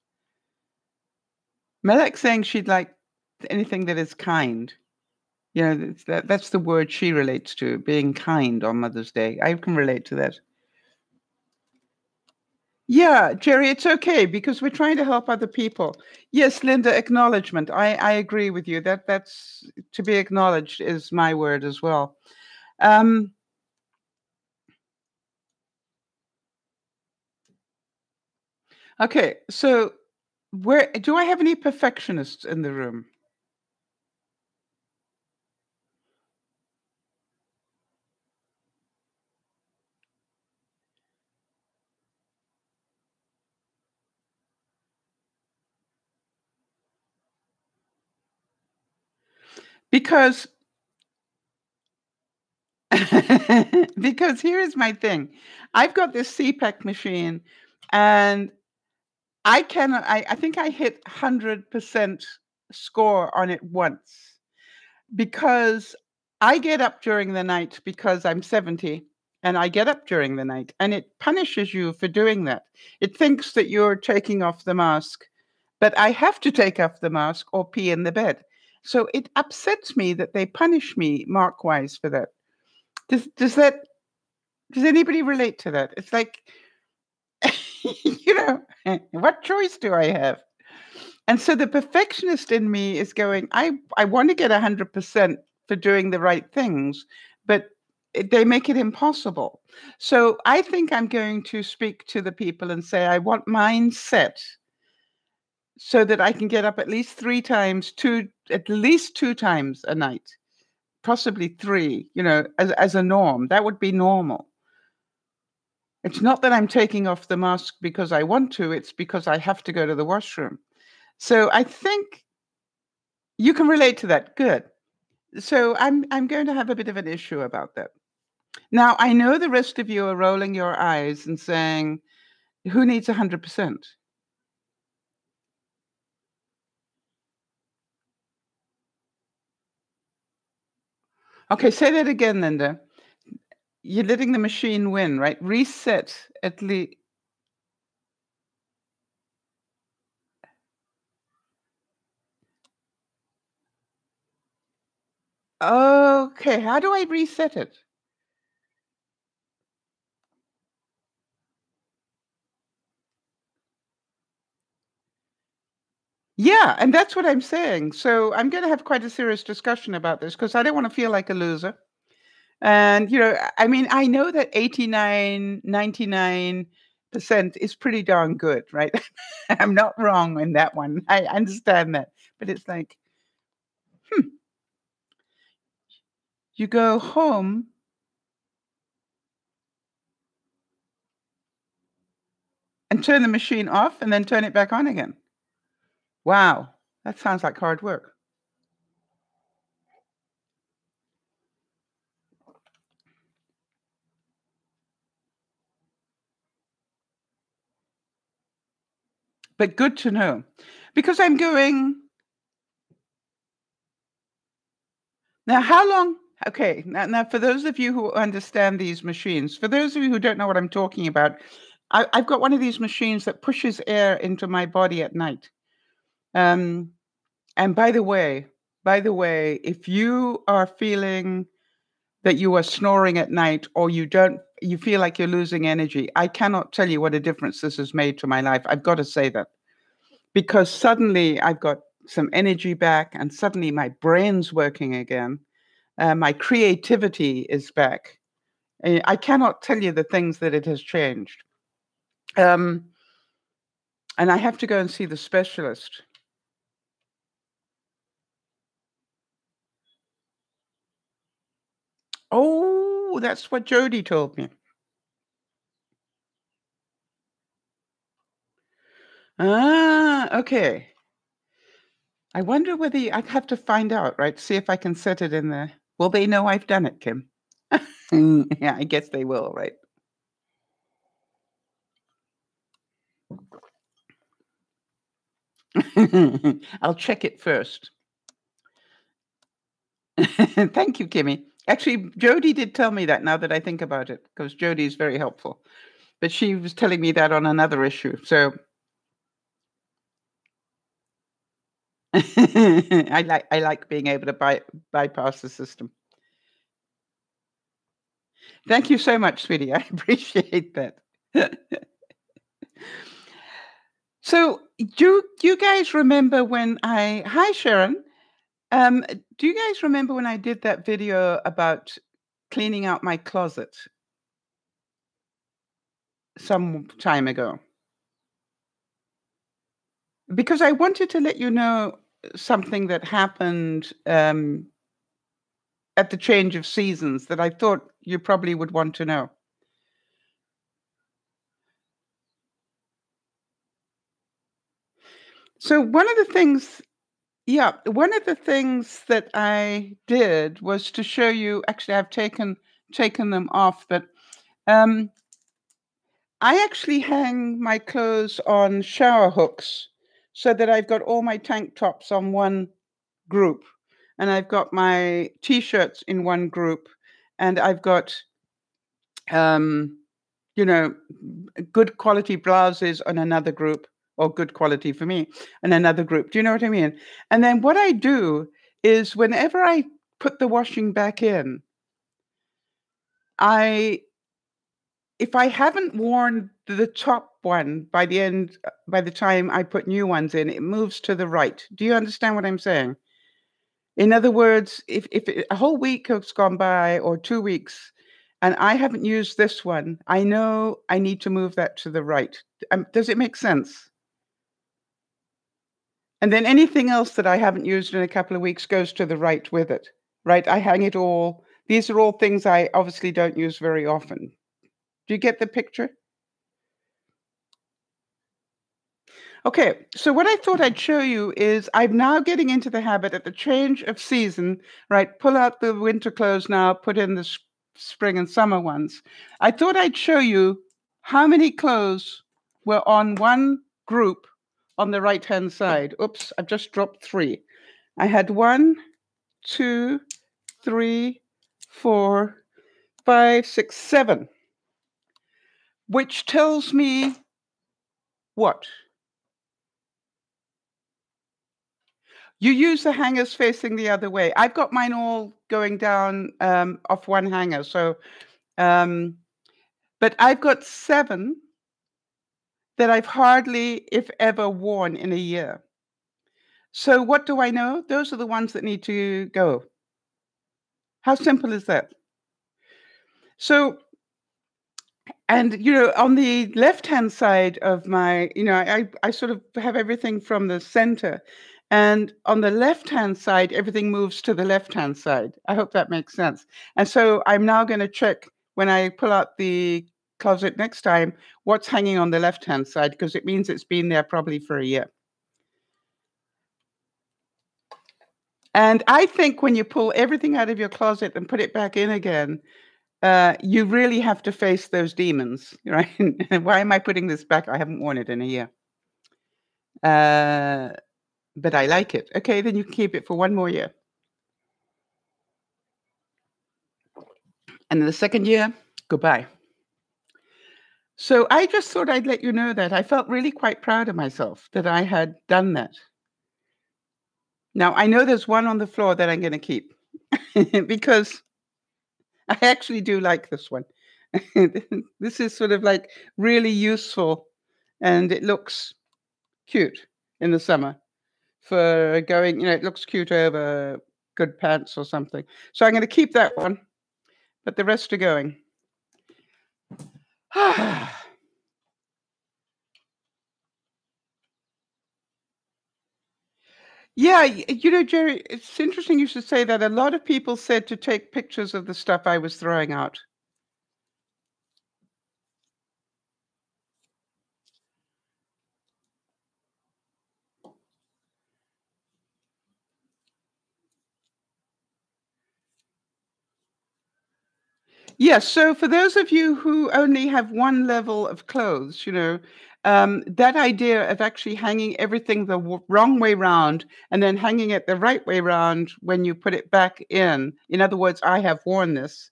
Melek's saying she'd like anything that is kind. That's the word she relates to, being kind on Mother's Day. I can relate to that. Yeah, Jerry, it's okay because we're trying to help other people. Yes, Linda, acknowledgement. I agree with you. That's to be acknowledged is my word as well. Um, okay, so where do I have any perfectionists in the room? Because because here is my thing. I've got this CPAC machine and I think I hit 100% score on it once because I get up during the night because I'm 70 and I get up during the night and it punishes you for doing that. It thinks that you're taking off the mask, but I have to take off the mask or pee in the bed. So it upsets me that they punish me mark-wise for that. Does anybody relate to that? It's like, what choice do I have? And so the perfectionist in me is going, I want to get 100% for doing the right things, but they make it impossible. So I think I'm going to speak to the people and say, I want mine set so that I can get up at least two times a night, possibly three, as a norm. That would be normal. It's not that I'm taking off the mask because I want to, it's because I have to go to the washroom. So I think you can relate to that. Good. So I'm going to have a bit of an issue about that. Now, I know the rest of you are rolling your eyes and saying, who needs 100%? Okay, say that again, Linda. You're letting the machine win, right? Reset at least. Okay, how do I reset it? Yeah, and that's what I'm saying. So I'm going to have quite a serious discussion about this because I don't want to feel like a loser. And, I mean, I know that 89, 99% is pretty darn good, right? I'm not wrong in that one. I understand that. But it's like, you go home and turn the machine off and then turn it back on again. Wow, that sounds like hard work. but good to know. Because I'm going, now how long, okay, now for those of you who understand these machines, for those of you who don't know what I'm talking about, I've got one of these machines that pushes air into my body at night. And by the way, if you are feeling that you are snoring at night or you feel like you're losing energy, I cannot tell you what a difference this has made to my life. I've got to say that. Because suddenly I've got some energy back and suddenly my brain's working again. My creativity is back. I cannot tell you the things that it has changed. And I have to go and see the specialist. Oh, that's what Jody told me. Ah, okay. I wonder whether I have to find out, right? See if I can set it in there. Will they know I've done it, Kim? Yeah, I guess they will, right? I'll check it first. Thank you, Kimmy. Actually, Jody did tell me that now that I think about it, because Jody is very helpful. But she was telling me that on another issue. So I like being able to bypass the system. Thank you so much, sweetie. I appreciate that. So do you guys remember when hi Sharon. Do you guys remember when I did that video about cleaning out my closet some time ago? Because I wanted to let you know something that happened at the change of seasons that I thought you probably would want to know. So one of the things that I did was to show you, actually I've taken them off, but I actually hang my clothes on shower hooks so that I've got all my tank tops on one group, and I've got my T-shirts in one group, and I've got, you know, good quality blouses on another group, or good quality for me, in another group. Do you know what I mean? And then what I do is whenever I put the washing back in, if I haven't worn the top one by the time I put new ones in, it moves to the right. Do you understand what I'm saying? In other words, if a whole week has gone by or 2 weeks and I haven't used this one, I know I need to move that to the right. Does it make sense? And then anything else that I haven't used in a couple of weeks goes to the right with it, right? I hang it all. These are all things I obviously don't use very often. Do you get the picture? Okay, so what I thought I'd show you is I'm now getting into the habit at the change of season, right? Pull out the winter clothes now, put in the spring and summer ones. I thought I'd show you how many clothes were on one group on the right-hand side. Oops, I've just dropped 3. I had 1, 2, 3, 4, 5, 6, 7, which tells me what? You use the hangers facing the other way. I've got mine all going down off one hanger. So, but I've got 7 that I've hardly, if ever, worn in a year. So what do I know? Those are the ones that need to go. How simple is that? So, and on the left-hand side of my, I sort of have everything from the center. And on the left-hand side, everything moves to the left-hand side. I hope that makes sense. And so I'm now going to check when I pull out the closet next time, what's hanging on the left-hand side, because it means it's been there probably for a year. And I think when you pull everything out of your closet and put it back in again, you really have to face those demons, right? Why am I putting this back? I haven't worn it in a year. Uh, but I like it. Okay, then you can keep it for 1 more year. And the second year, goodbye. So I just thought I'd let you know that. I felt really quite proud of myself that I had done that. Now, I know there's one on the floor that I'm gonna keep because I actually do like this one. This is sort of, like, really useful, and it looks cute in the summer for going it looks cute over good pants or something. So I'm gonna keep that one, but the rest are going. Yeah, Jerry, it's interesting you should say that. A lot of people said to take pictures of the stuff I was throwing out. Yes, so for those of you who only have one level of clothes, that idea of actually hanging everything the wrong way round and then hanging it the right way round when you put it back in other words, I have worn this.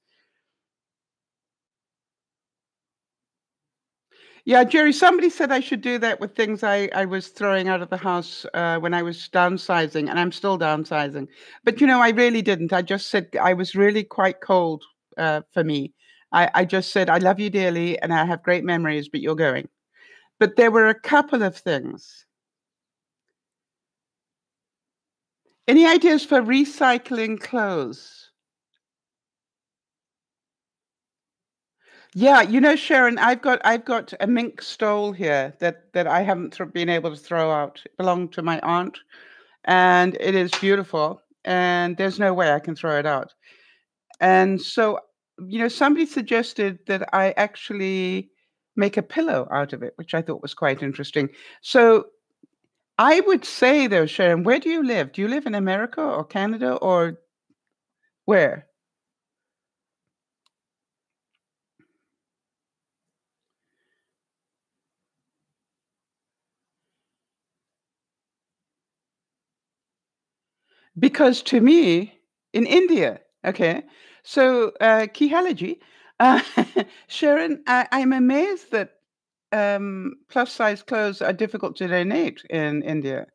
Yeah, Jerry, somebody said I should do that with things I was throwing out of the house when I was downsizing, and I'm still downsizing. But I really didn't. I just said I was really quite cold for me. I just said, I love you dearly and I have great memories, but you're going. But there were a couple of things. Any ideas for recycling clothes? Yeah, Sharon, I've got a mink stole here that I haven't been able to throw out. It belonged to my aunt, and it is beautiful, and there's no way I can throw it out. And so, somebody suggested that I actually make a pillow out of it, which I thought was quite interesting. So I would say though, Sharon, where do you live? Do you live in America or Canada or where? Because to me, in India, okay, so Kihalaji, uh, Sharon, I'm amazed that plus size clothes are difficult to donate in India.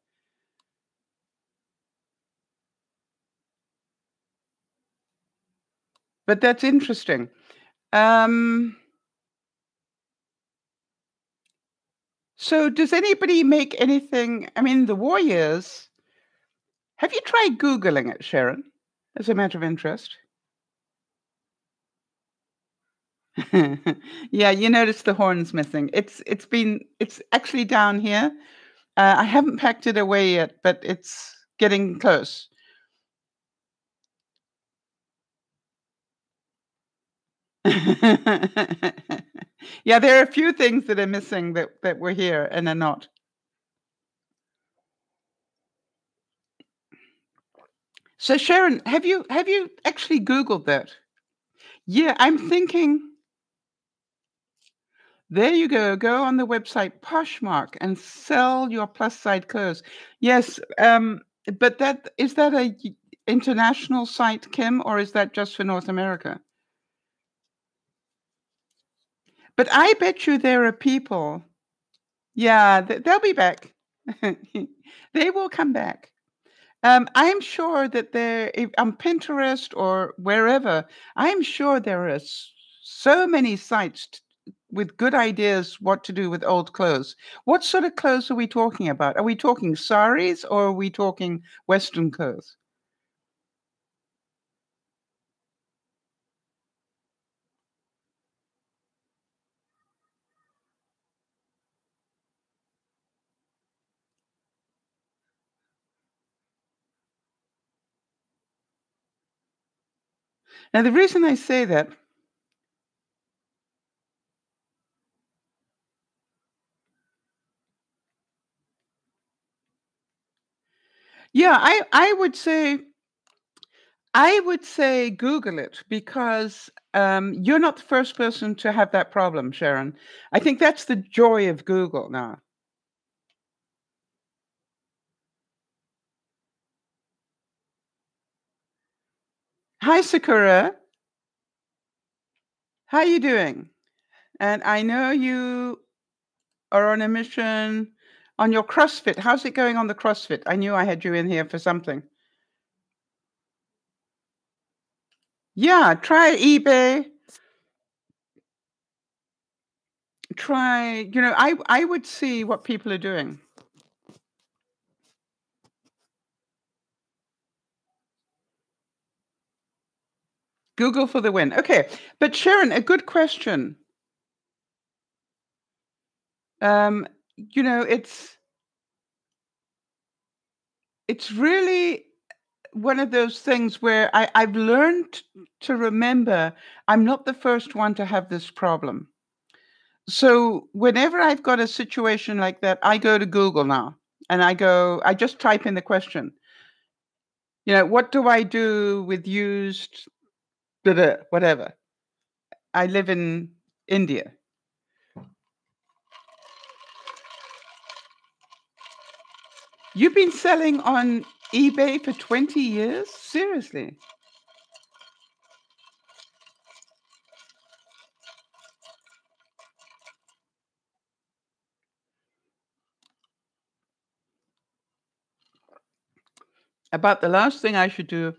But that's interesting. Um, so does anybody make anything? I mean, the war years, have you tried Googling it, Sharon, as a matter of interest? Yeah, you notice the horn's missing. It's actually down here. I haven't packed it away yet, but it's getting close. Yeah, there are a few things that are missing that were here and are not. So Sharon, have you actually Googled that? Yeah, I'm thinking there you go. Go on the website Poshmark and sell your plus side clothes. Yes, but that a international site, Kim, or is that just for North America? But I bet you there are people. Yeah, they'll be back. They will come back. I'm sure that if on Pinterest or wherever, I'm sure there are so many sites with good ideas what to do with old clothes. What sort of clothes are we talking about? Are we talking saris or are we talking Western clothes? Now, the reason I say that, yeah, I would say Google it because you're not the first person to have that problem, Sharon. I think that's the joy of Google now. Hi, Sakura. How you doing? And I know you are on a mission on your CrossFit. How's it going on the CrossFit? I knew I had you in here for something. Yeah, try eBay. Try, I would see what people are doing. Google for the win. Okay. But Sharon, a good question. Um, it's really one of those things where I've learned to remember I'm not the first one to have this problem. So whenever I've got a situation like that, I go to Google now and I just type in the question, what do I do with used, whatever? I live in India. You've been selling on eBay for 20 years? Seriously? About the last thing I should do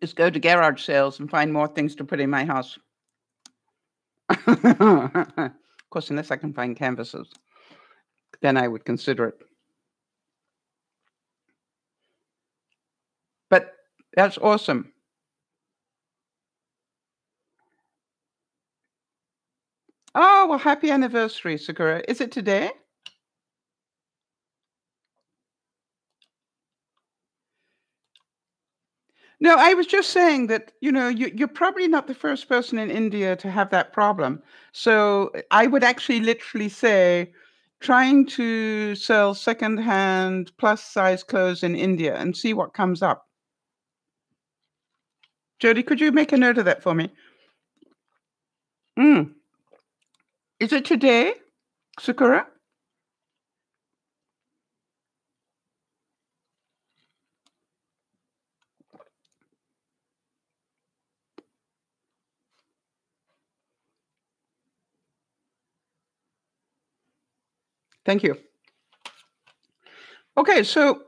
is go to garage sales and find more things to put in my house. Of course, unless I can find canvases, then I would consider it. But that's awesome. Oh, well, happy anniversary, Sakura. Is it today? No, I was just saying that, you're probably not the first person in India to have that problem. So I would actually literally say trying to sell secondhand plus size clothes in India and see what comes up. Jody, could you make a note of that for me? Mm. Is it today, Sakura? Thank you. Okay, so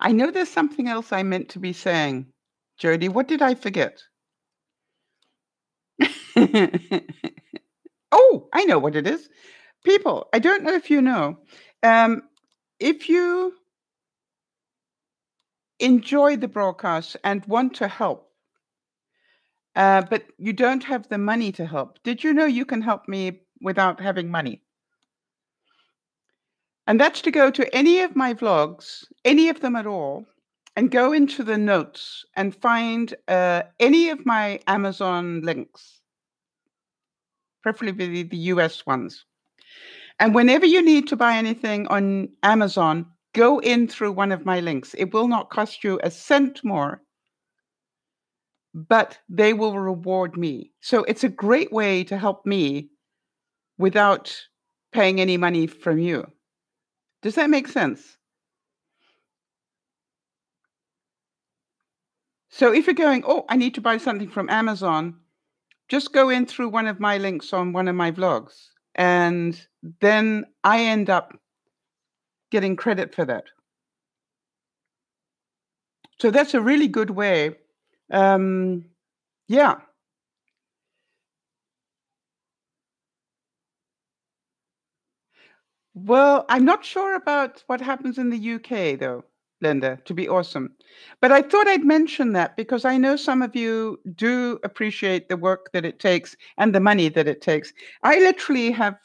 I know there's something else I meant to be saying. Jody, what did I forget? Oh, I know what it is. People, I don't know if you know, um, if you enjoy the broadcast and want to help, but you don't have the money to help, did you know you can help me without having money? And that's to go to any of my vlogs, any of them at all, and go into the notes and find any of my Amazon links, preferably the US ones. And whenever you need to buy anything on Amazon, go in through one of my links. It will not cost you a cent more, but they will reward me. So it's a great way to help me without paying any money from you. Does that make sense? So if you're going, oh, I need to buy something from Amazon, just go in through one of my links on one of my vlogs. And then I end up getting credit for that. So that's a really good way. Yeah. Well, I'm not sure about what happens in the UK, though, Linda, to be awesome. But I thought I'd mention that because I know some of you do appreciate the work that it takes and the money that it takes. I literally have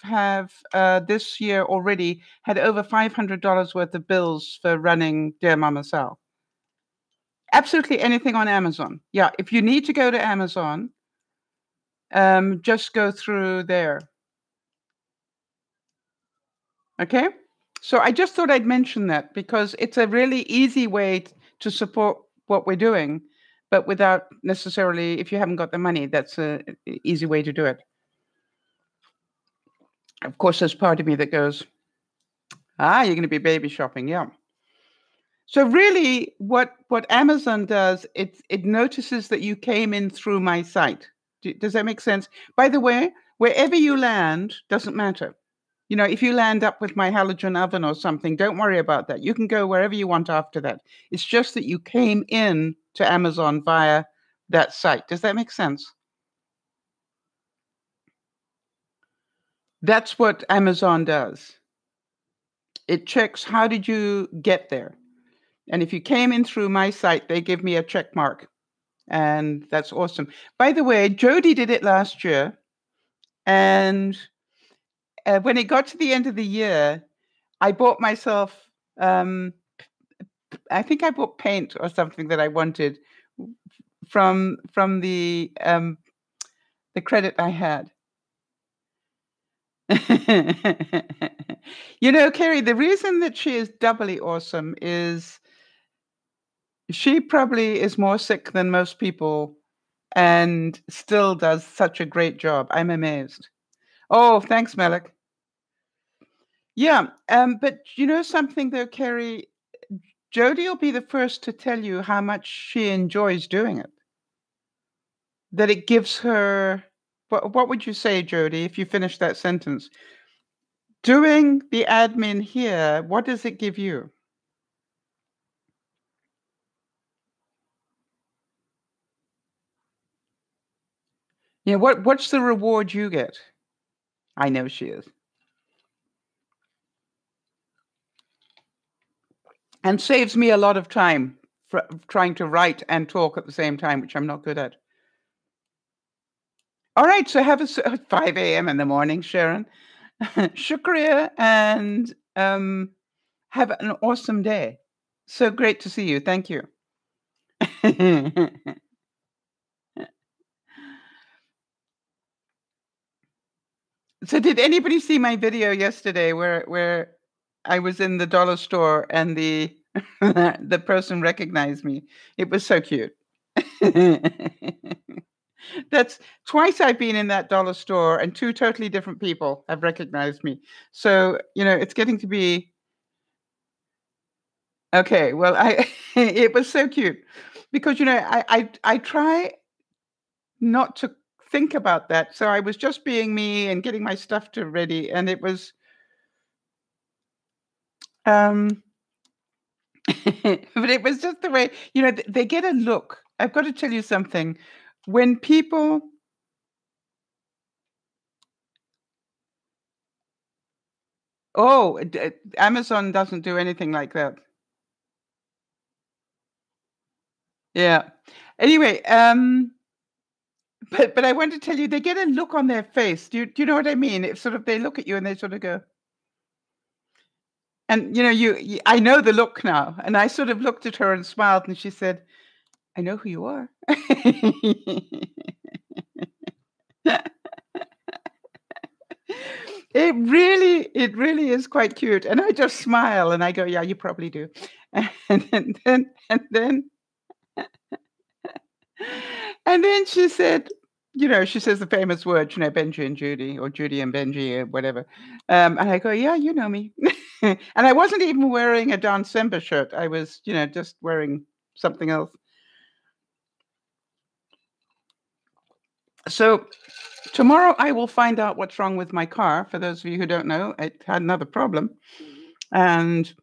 this year already had over $500 worth of bills for running DearMamaSal. Absolutely anything on Amazon. Yeah, if you need to go to Amazon, just go through there. Okay? So I just thought I'd mention that because it's a really easy way to support what we're doing, but without necessarily, if you haven't got the money, that's an easy way to do it. Of course, there's part of me that goes, You're going to be baby shopping. Yeah. So really, what Amazon does, it notices that you came in through my site. Does that make sense? By the way, wherever you land doesn't matter. You know, if you land up with my halogen oven or something, don't worry about that. You can go wherever you want after that. It's just that you came in to Amazon via that site. Does that make sense? That's what Amazon does. It checks how did you get there. And if you came in through my site, they give me a check mark. And that's awesome. By the way, Jody did it last year. And when it got to the end of the year, I bought myself, I think I bought paint or something that I wanted from the credit I had. You know, Carrie, the reason that she is doubly awesome is she probably is more sick than most people and still does such a great job. I'm amazed. Oh, thanks, Malik. Yeah, but you know something though, Carrie? Jody will be the first to tell you how much she enjoys doing it. That it gives her, what would you say, Jody, if you finish that sentence? Doing the admin here, what does it give you? Yeah, what's the reward you get? I know she is. And saves me a lot of time for trying to write and talk at the same time, which I'm not good at. All right, so have a 5 a.m. in the morning, Sharon. Shukriya, and have an awesome day. So great to see you. Thank you. So did anybody see my video yesterday where I was in the dollar store and the the person recognized me? It was so cute. That's twice I've been in that dollar store and two totally different people have recognized me. So, you know, it's getting to be okay. Well, it was so cute because, you know, I try not to think about that. So I was just being me and getting my stuff to ready, and it was um but it was just the way, you know, they get a look. I've got to tell you something. When people Amazon doesn't do anything like that. Yeah. Anyway, but I want to tell you, they get a look on their face. Do you know what I mean? It's sort of they look at you and they sort of go, and you know, I know the look now. And I sort of looked at her and smiled, and she said, "I know who you are." It really is quite cute. And I just smile and I go, "Yeah, you probably do." And then and then she said, you know, she says the famous words, you know, Benji and Judy, or Judy and Benji, or whatever. And I go, "Yeah, you know me." And I wasn't even wearing a Don Sember shirt. I was, you know, just wearing something else. So tomorrow I will find out what's wrong with my car. For those of you who don't know, it had another problem. And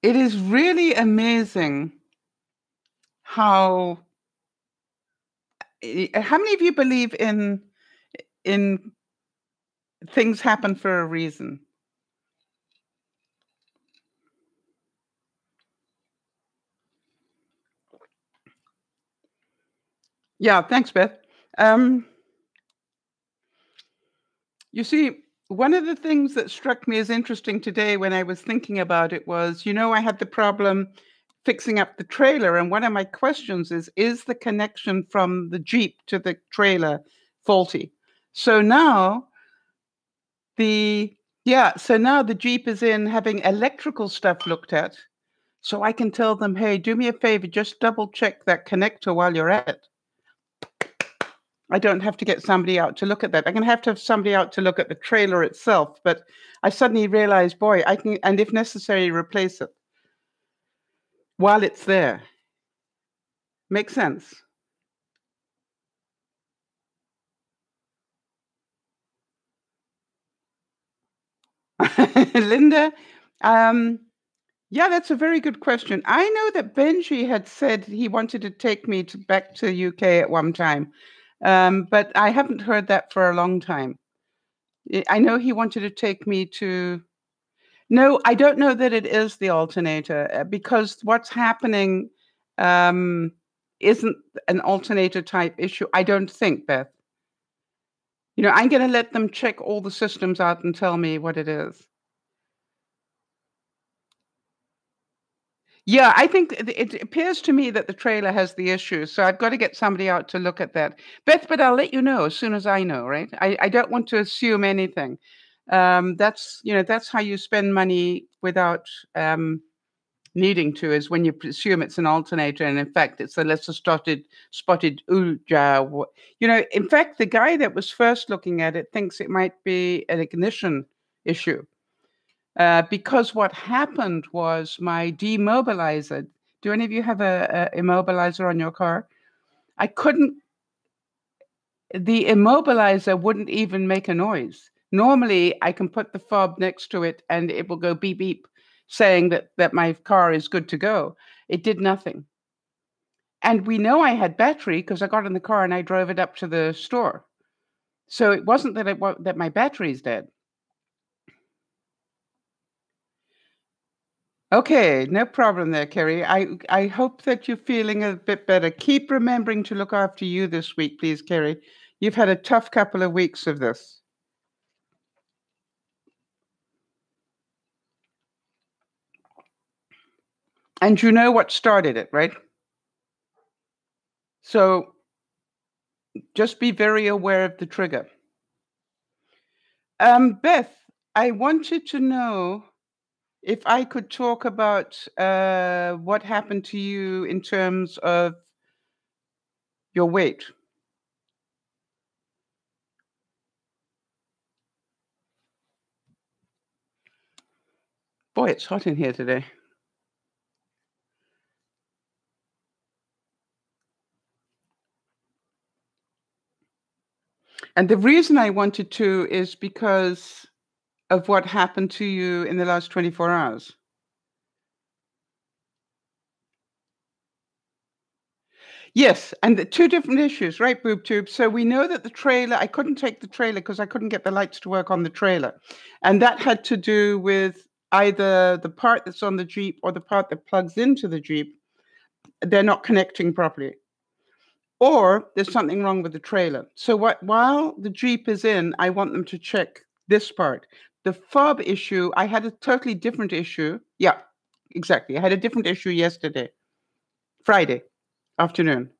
it is really amazing how many of you believe in things happen for a reason? Yeah, thanks, Beth. You see, one of the things that struck me as interesting today when I was thinking about it was, you know, I had the problem fixing up the trailer. And one of my questions is the connection from the Jeep to the trailer faulty? So now now the Jeep is in having electrical stuff looked at. So I can tell them, hey, do me a favor, just double check that connector while you're at it. I don't have to get somebody out to look at that. I'm gonna have to have somebody out to look at the trailer itself, but I suddenly realized, boy, I can, and if necessary, replace it while it's there. Makes sense. Linda, um, yeah, that's a very good question. I know that Benji had said he wanted to take me back to UK at one time, but I haven't heard that for a long time. I know he wanted to take me to. No, I don't know that it is the alternator because what's happening um, isn't an alternator type issue. I don't think, Beth. I'm going to let them check all the systems out and tell me what it is. Yeah, I think it appears to me that the trailer has the issue, so I've got to get somebody out to look at that. Beth, but I'll let you know as soon as I know, right? I don't want to assume anything. That's how you spend money without needing to, is when you presume it's an alternator, and in fact, it's a lesser spotted uja. In fact, the guy that was first looking at it thinks it might be an ignition issue. Because what happened was my demobilizer. Do any of you have a immobilizer on your car? I couldn't. The immobilizer wouldn't even make a noise. Normally, I can put the fob next to it and it will go beep beep, saying that my car is good to go. It did nothing. And we know I had battery because I got in the car and I drove it up to the store. So it wasn't that my battery's dead. Okay, no problem there, Kerry. I hope that you're feeling a bit better. Keep remembering to look after you this week, please, Kerry. You've had a tough couple of weeks of this. And you know what started it, right? So just be very aware of the trigger. Beth, I wanted to know if I could talk about what happened to you in terms of your weight. Boy, it's hot in here today. And the reason I wanted to is because of what happened to you in the last 24 hours. Yes, and the two different issues, right, boob tube? So we know that the trailer, I couldn't take the trailer because I couldn't get the lights to work on the trailer. And that had to do with either the part that's on the Jeep or the part that plugs into the Jeep. They're not connecting properly. Or there's something wrong with the trailer. So while the Jeep is in, I want them to check this part. The fob issue, I had a totally different issue. Yeah, exactly. I had a different issue yesterday, Friday afternoon.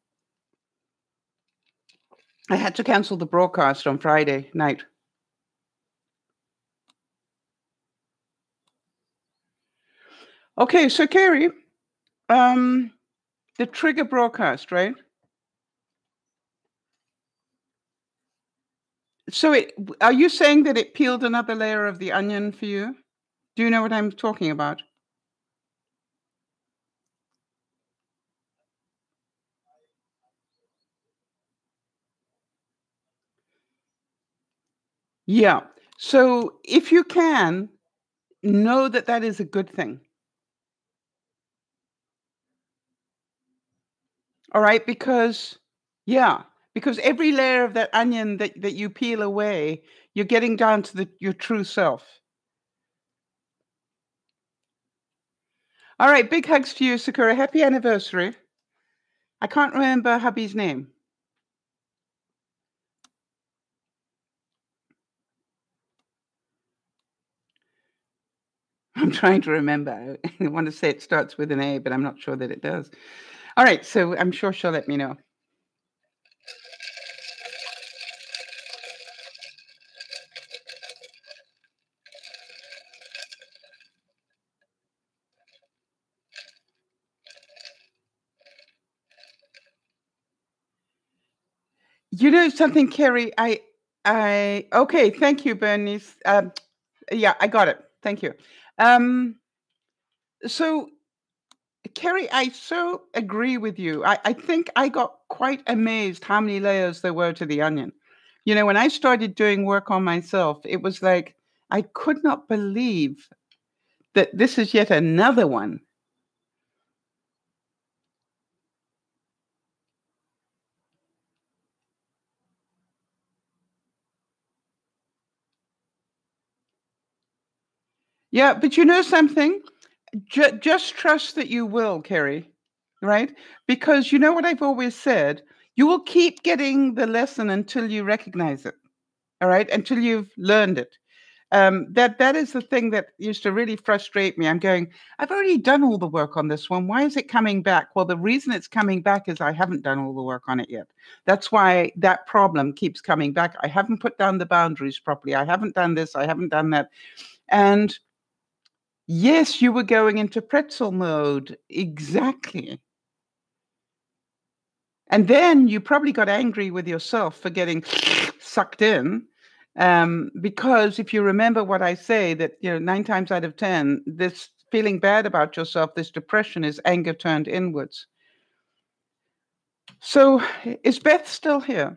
I had to cancel the broadcast on Friday night. Okay, so Carrie, the trigger broadcast, right? So are you saying that it peeled another layer of the onion for you? Do you know what I'm talking about? Yeah. So if you can, know that that is a good thing. All right, because every layer of that onion that you peel away, you're getting down to your true self. All right, big hugs to you, Sakura. Happy anniversary. I can't remember hubby's name. I'm trying to remember. I want to say it starts with an A, but I'm not sure that it does. All right, so I'm sure she'll let me know. You know something, Carrie? Okay, thank you, Bernice. Yeah, I got it. Thank you. Um, so, Carrie, I so agree with you. I think I got quite amazed how many layers there were to the onion. You know, when I started doing work on myself, it was like I could not believe that this is yet another one. Yeah, but you know something? Just trust that you will, Carrie, right? Because you know what I've always said? You will keep getting the lesson until you recognize it, all right? Until you've learned it. That is the thing that used to really frustrate me. I'm going, I've already done all the work on this one. Why is it coming back? Well, the reason it's coming back is I haven't done all the work on it yet. That's why that problem keeps coming back. I haven't put down the boundaries properly. I haven't done this. I haven't done that. And yes, you were going into pretzel mode. Exactly. And then you probably got angry with yourself for getting sucked in. Because if you remember what I say, that, you know, 9 times out of 10, this feeling bad about yourself, this depression is anger turned inwards. So is Beth still here?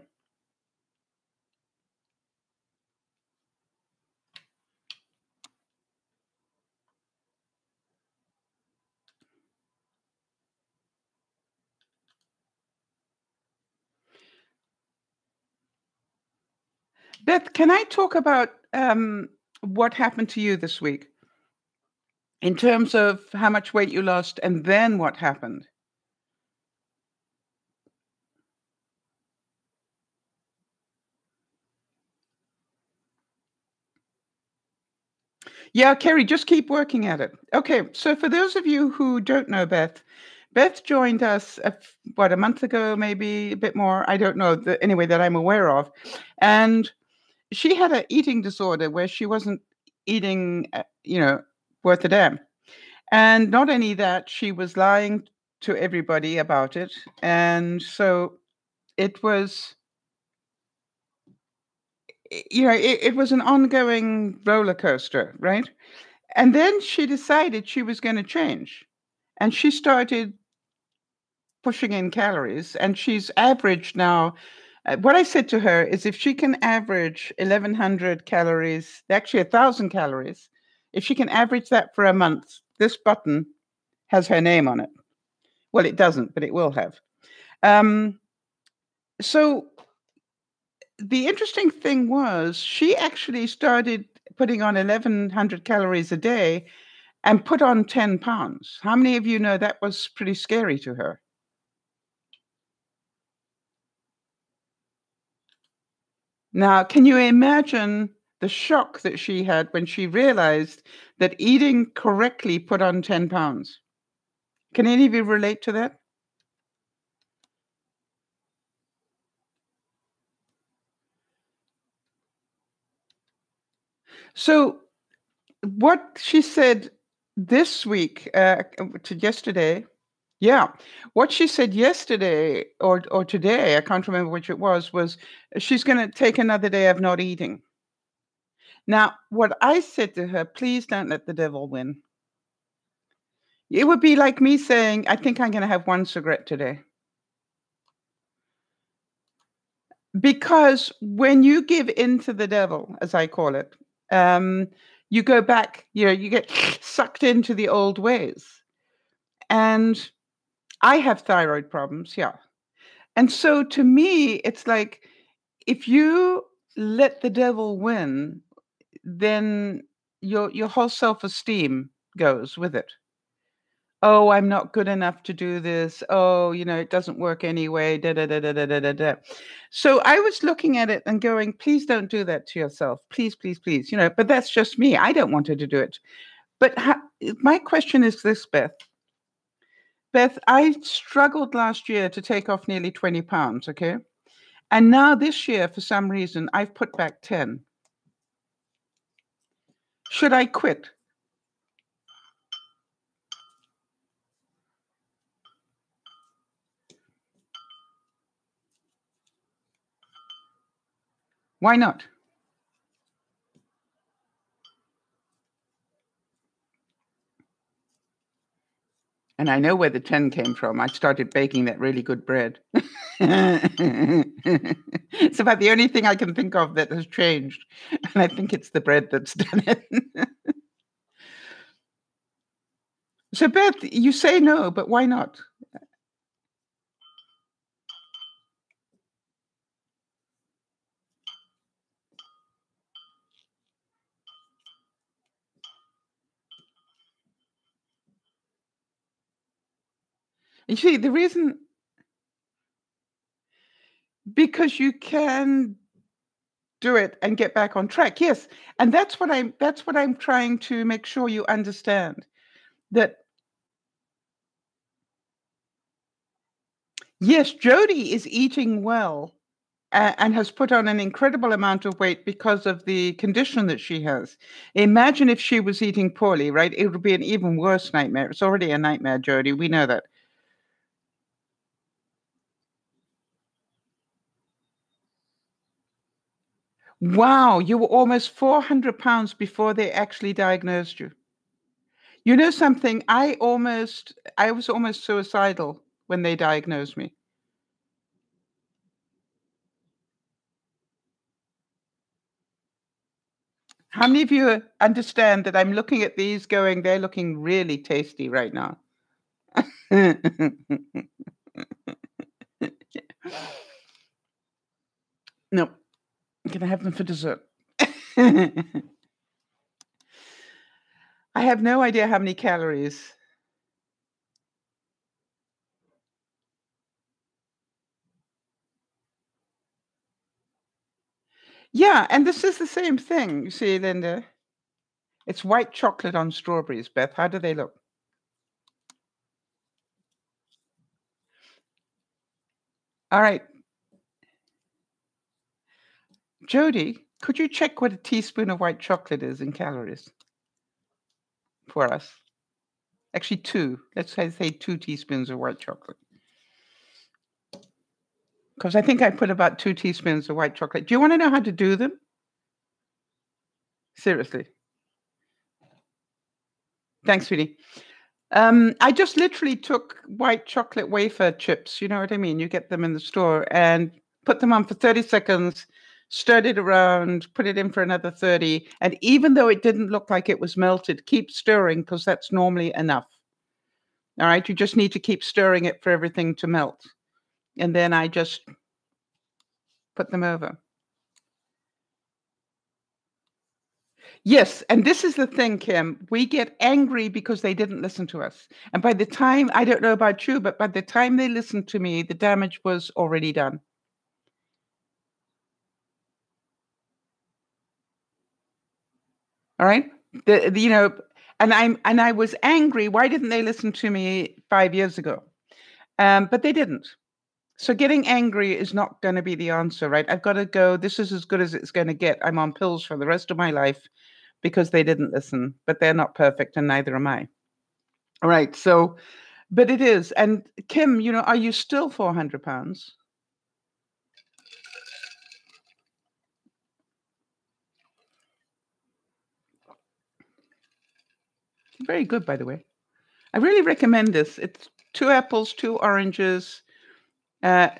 Beth, can I talk about what happened to you this week in terms of how much weight you lost and then what happened? Yeah, Kerry, just keep working at it. Okay, so for those of you who don't know Beth, Beth joined us, a month ago, maybe a bit more. I don't know, anyway, that I'm aware of. And she had an eating disorder where she wasn't eating, worth a damn. And not only that, she was lying to everybody about it. And so it was, it was an ongoing roller coaster, right? And then she decided she was going to change. And she started pushing in calories. And she's averaged now. What I said to her is if she can average 1,100 calories, actually 1,000 calories, if she can average that for a month, this button has her name on it. Well, it doesn't, but it will have. Um, so the interesting thing was she actually started putting on 1,100 calories a day and put on 10 pounds. How many of you know that was pretty scary to her? Now, can you imagine the shock that she had when she realized that eating correctly put on 10 pounds? Can any of you relate to that? So, what she said this week to yesterday, yeah, what she said yesterday or today, I can't remember which it was she's going to take another day of not eating. Now, what I said to her, please don't let the devil win. It would be like me saying, I think I'm going to have one cigarette today. Because when you give in to the devil, as I call it, you go back, you get sucked into the old ways. And I have thyroid problems, yeah. And so to me, it's like if you let the devil win, then your whole self-esteem goes with it. Oh, I'm not good enough to do this. Oh, it doesn't work anyway. Da, da, da, da, da, da, da, da. So I was looking at it and going, please don't do that to yourself. Please, please, please. But that's just me. I don't want her to do it. But my question is this, Beth. Beth, I struggled last year to take off nearly 20 pounds, okay? And now this year, for some reason, I've put back 10. Should I quit? Why not? And I know where the 10 came from. I started baking that really good bread. It's about the only thing I can think of that has changed. And I think it's the bread that's done it. So, Beth, you say no, but why not? You see, the reason, because you can do it and get back on track. Yes. And that's what I'm trying to make sure you understand. That yes, Jody is eating well and has put on an incredible amount of weight because of the condition that she has. Imagine if she was eating poorly, right? It would be an even worse nightmare. It's already a nightmare, Jody. We know that. Wow, you were almost 400 pounds before they actually diagnosed you. You know something? I was almost suicidal when they diagnosed me. How many of you understand that I'm looking at these going, they're looking really tasty right now? No, I'm going to have them for dessert. I have no idea how many calories. Yeah, and this is the same thing. You see, Linda, it's white chocolate on strawberries. Beth, how do they look? All right. Jody, could you check what a teaspoon of white chocolate is in calories for us? Actually, two. Let's say 2 teaspoons of white chocolate. Because I think I put about 2 teaspoons of white chocolate. Do you want to know how to do them? Seriously. Thanks, sweetie. I just literally took white chocolate wafer chips, you know what I mean? You get them in the store, and put them on for 30 seconds, stirred it around, put it in for another 30. And even though it didn't look like it was melted, keep stirring because that's normally enough. All right. You just need to keep stirring it for everything to melt. And then I just put them over. Yes, and this is the thing, Kim. We get angry because they didn't listen to us. And by the time, I don't know about you, but by the time they listened to me, the damage was already done. All right? And I was angry. Why didn't they listen to me 5 years ago? But they didn't. So getting angry is not going to be the answer, right? I've got to go, this is as good as it's going to get. I'm on pills for the rest of my life because they didn't listen, but they're not perfect and neither am I. All right. So, but it is. And Kim, are you still 400 pounds? Very good, by the way. I really recommend this. It's 2 apples, 2 oranges, and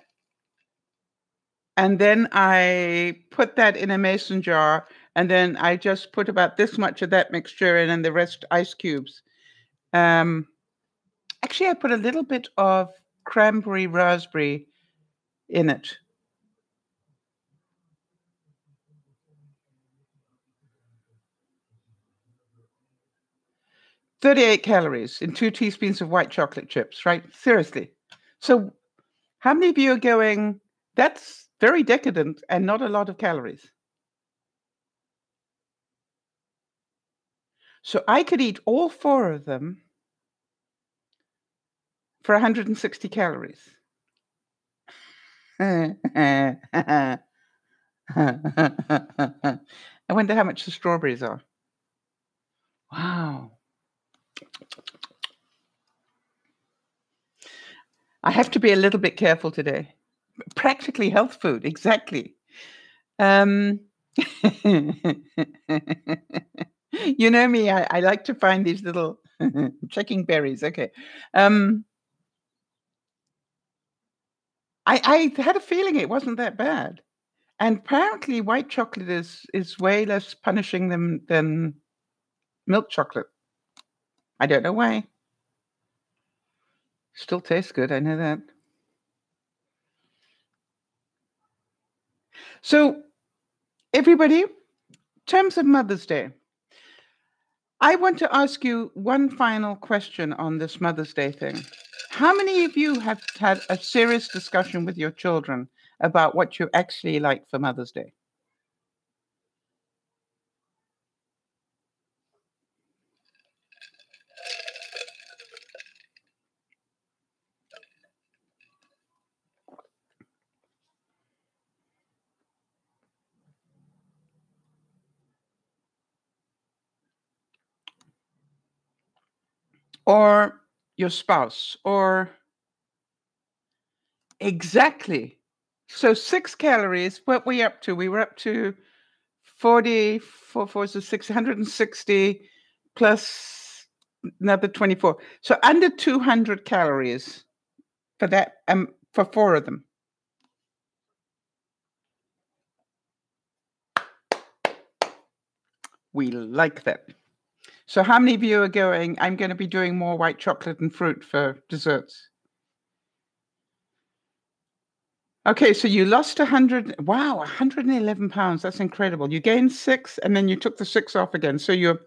then I put that in a mason jar, and then I just put about this much of that mixture in, and the rest ice cubes. Actually, I put a little bit of cranberry raspberry in it. "38 calories in 2 teaspoons of white chocolate chips," right? Seriously. So how many of you are going, "That's very decadent and not a lot of calories"? So I could eat all 4 of them for 160 calories. I wonder how much the strawberries are. Wow. I have to be a little bit careful today. Practically health food, exactly. Um, you know me, I like to find these little checking berries. Okay. Um, I had a feeling it wasn't that bad. And apparently white chocolate is way less punishing than milk chocolate. I don't know why. Still tastes good, I know that. So, everybody, in terms of Mother's Day, I want to ask you one final question on this Mother's Day thing. How many of you have had a serious discussion with your children about what you actually like for Mother's Day? Or your spouse? Or exactly. So 6 calories, what were we up to? We were up to 40, 4 is 660 plus another 24. So under 200 calories for that, for 4 of them. We like that. So how many of you are going, I'm going to be doing more white chocolate and fruit for desserts? Okay, so you lost 100. Wow, 111 pounds. That's incredible. You gained 6 and then you took the 6 off again. So you're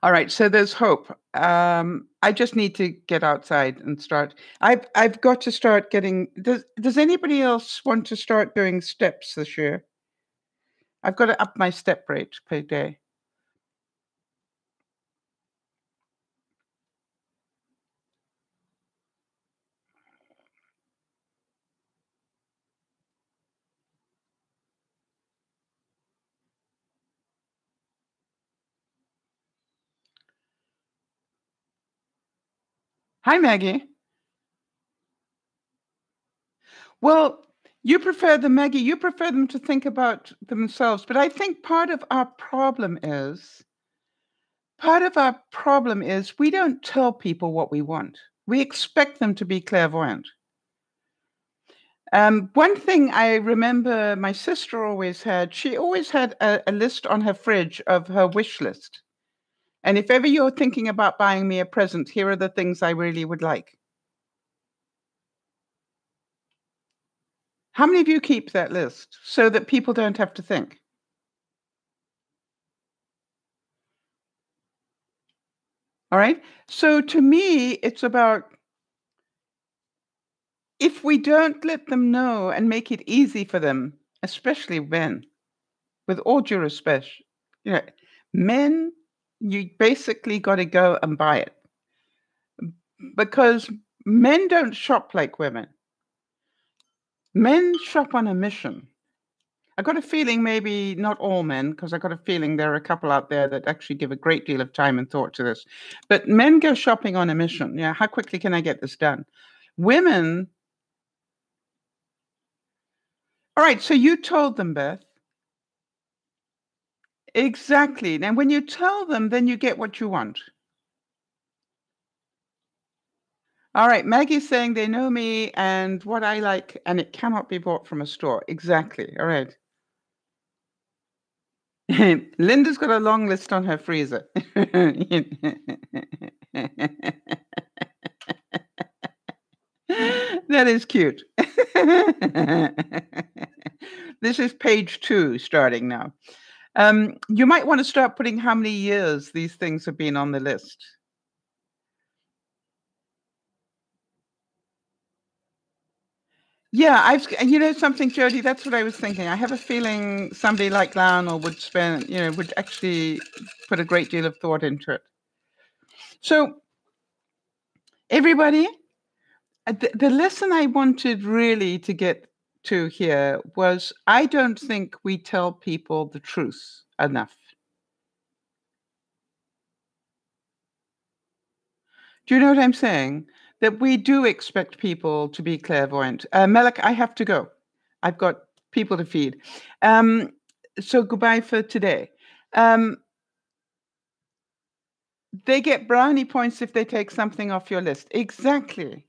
all right. So there's hope. I just need to get outside and start. I've got to start getting. Does anybody else want to start doing steps this year? I've got to up my step rate per day. Hi, Maggie. Well, you prefer the Maggie. You prefer them to think about themselves, but I think part of our problem is we don't tell people what we want. We expect them to be clairvoyant. One thing I remember my sister always had, she always had a list on her fridge of her wish list. And if ever you're thinking about buying me a present, here are the things I really would like. How many of you keep that list so that people don't have to think? All right. So to me, it's about if we don't let them know and make it easy for them, especially men, with all due respect, you know, men, you basically got to go and buy it because men don't shop like women. Men shop on a mission. I got a feeling maybe not all men, because I got a feeling there are a couple out there that actually give a great deal of time and thought to this. But men go shopping on a mission. Yeah, how quickly can I get this done? Women, all right, so you told them, Beth. Exactly. And when you tell them, then you get what you want. All right, Maggie's saying they know me and what I like, and it cannot be bought from a store. Exactly. All right. Linda's got a long list on her freezer. That is cute. This is page 2 starting now. You might want to start putting how many years these things have been on the list. Yeah, you know something, Jody, that's what I was thinking. I have a feeling somebody like Lionel would actually put a great deal of thought into it. So, everybody, the lesson I wanted really to get to here was I don't think we tell people the truth enough. Do you know what I'm saying? That we do expect people to be clairvoyant. Melek, I have to go. I've got people to feed. So goodbye for today. They get brownie points if they take something off your list. Exactly.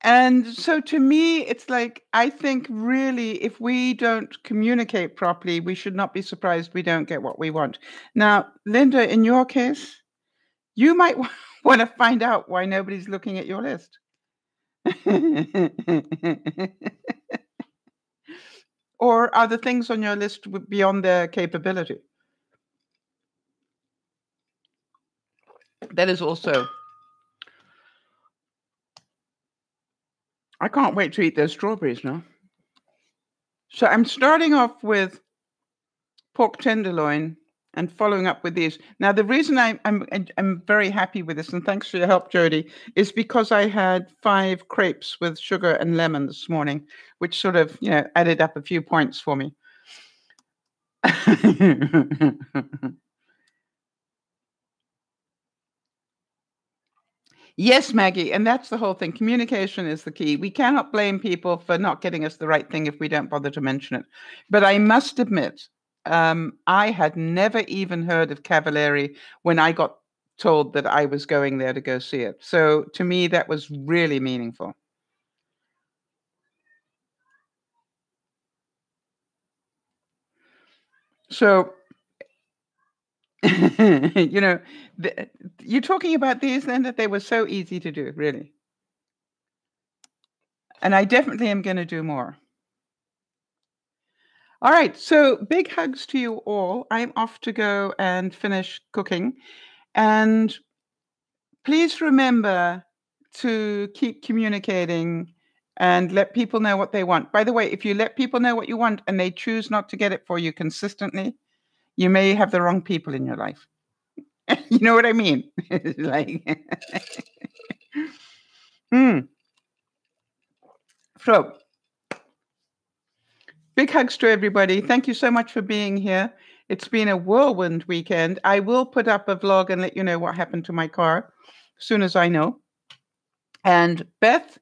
And so to me, it's like, I think really, if we don't communicate properly, we should not be surprised we don't get what we want. Now, Linda, in your case, you might want to find out why nobody's looking at your list. Or are the things on your list beyond their capability? That is also. I can't wait to eat those strawberries now. So I'm starting off with pork tenderloin and following up with these. Now, the reason I'm very happy with this, and thanks for your help, Jody, is because I had 5 crepes with sugar and lemon this morning, which sort of, added up a few points for me. Yes, Maggie, and that's the whole thing. Communication is the key. We cannot blame people for not getting us the right thing if we don't bother to mention it. But I must admit, I had never even heard of Cavalieri when I got told that I was going there to go see it. So to me, that was really meaningful. So, you're talking about these then, that they were so easy to do, really. And I definitely am going to do more. All right. So big hugs to you all. I'm off to go and finish cooking. And please remember to keep communicating and let people know what they want. By the way, if you let people know what you want and they choose not to get it for you consistently, you may have the wrong people in your life. You know what I mean? Like, So, big hugs to everybody. Thank you so much for being here. It's been a whirlwind weekend. I will put up a vlog and let you know what happened to my car as soon as I know. And Beth,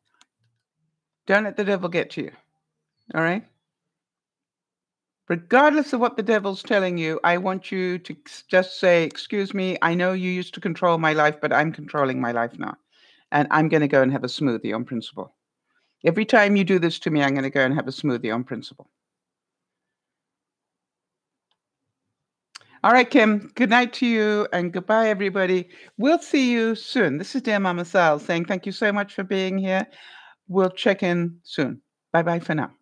don't let the devil get to you. All right? Regardless of what the devil's telling you, I want you to just say, excuse me, I know you used to control my life, but I'm controlling my life now. And I'm going to go and have a smoothie on principle. Every time you do this to me, I'm going to go and have a smoothie on principle. All right, Kim, good night to you and goodbye, everybody. We'll see you soon. This is DearMamaSal saying thank you so much for being here. We'll check in soon. Bye-bye for now.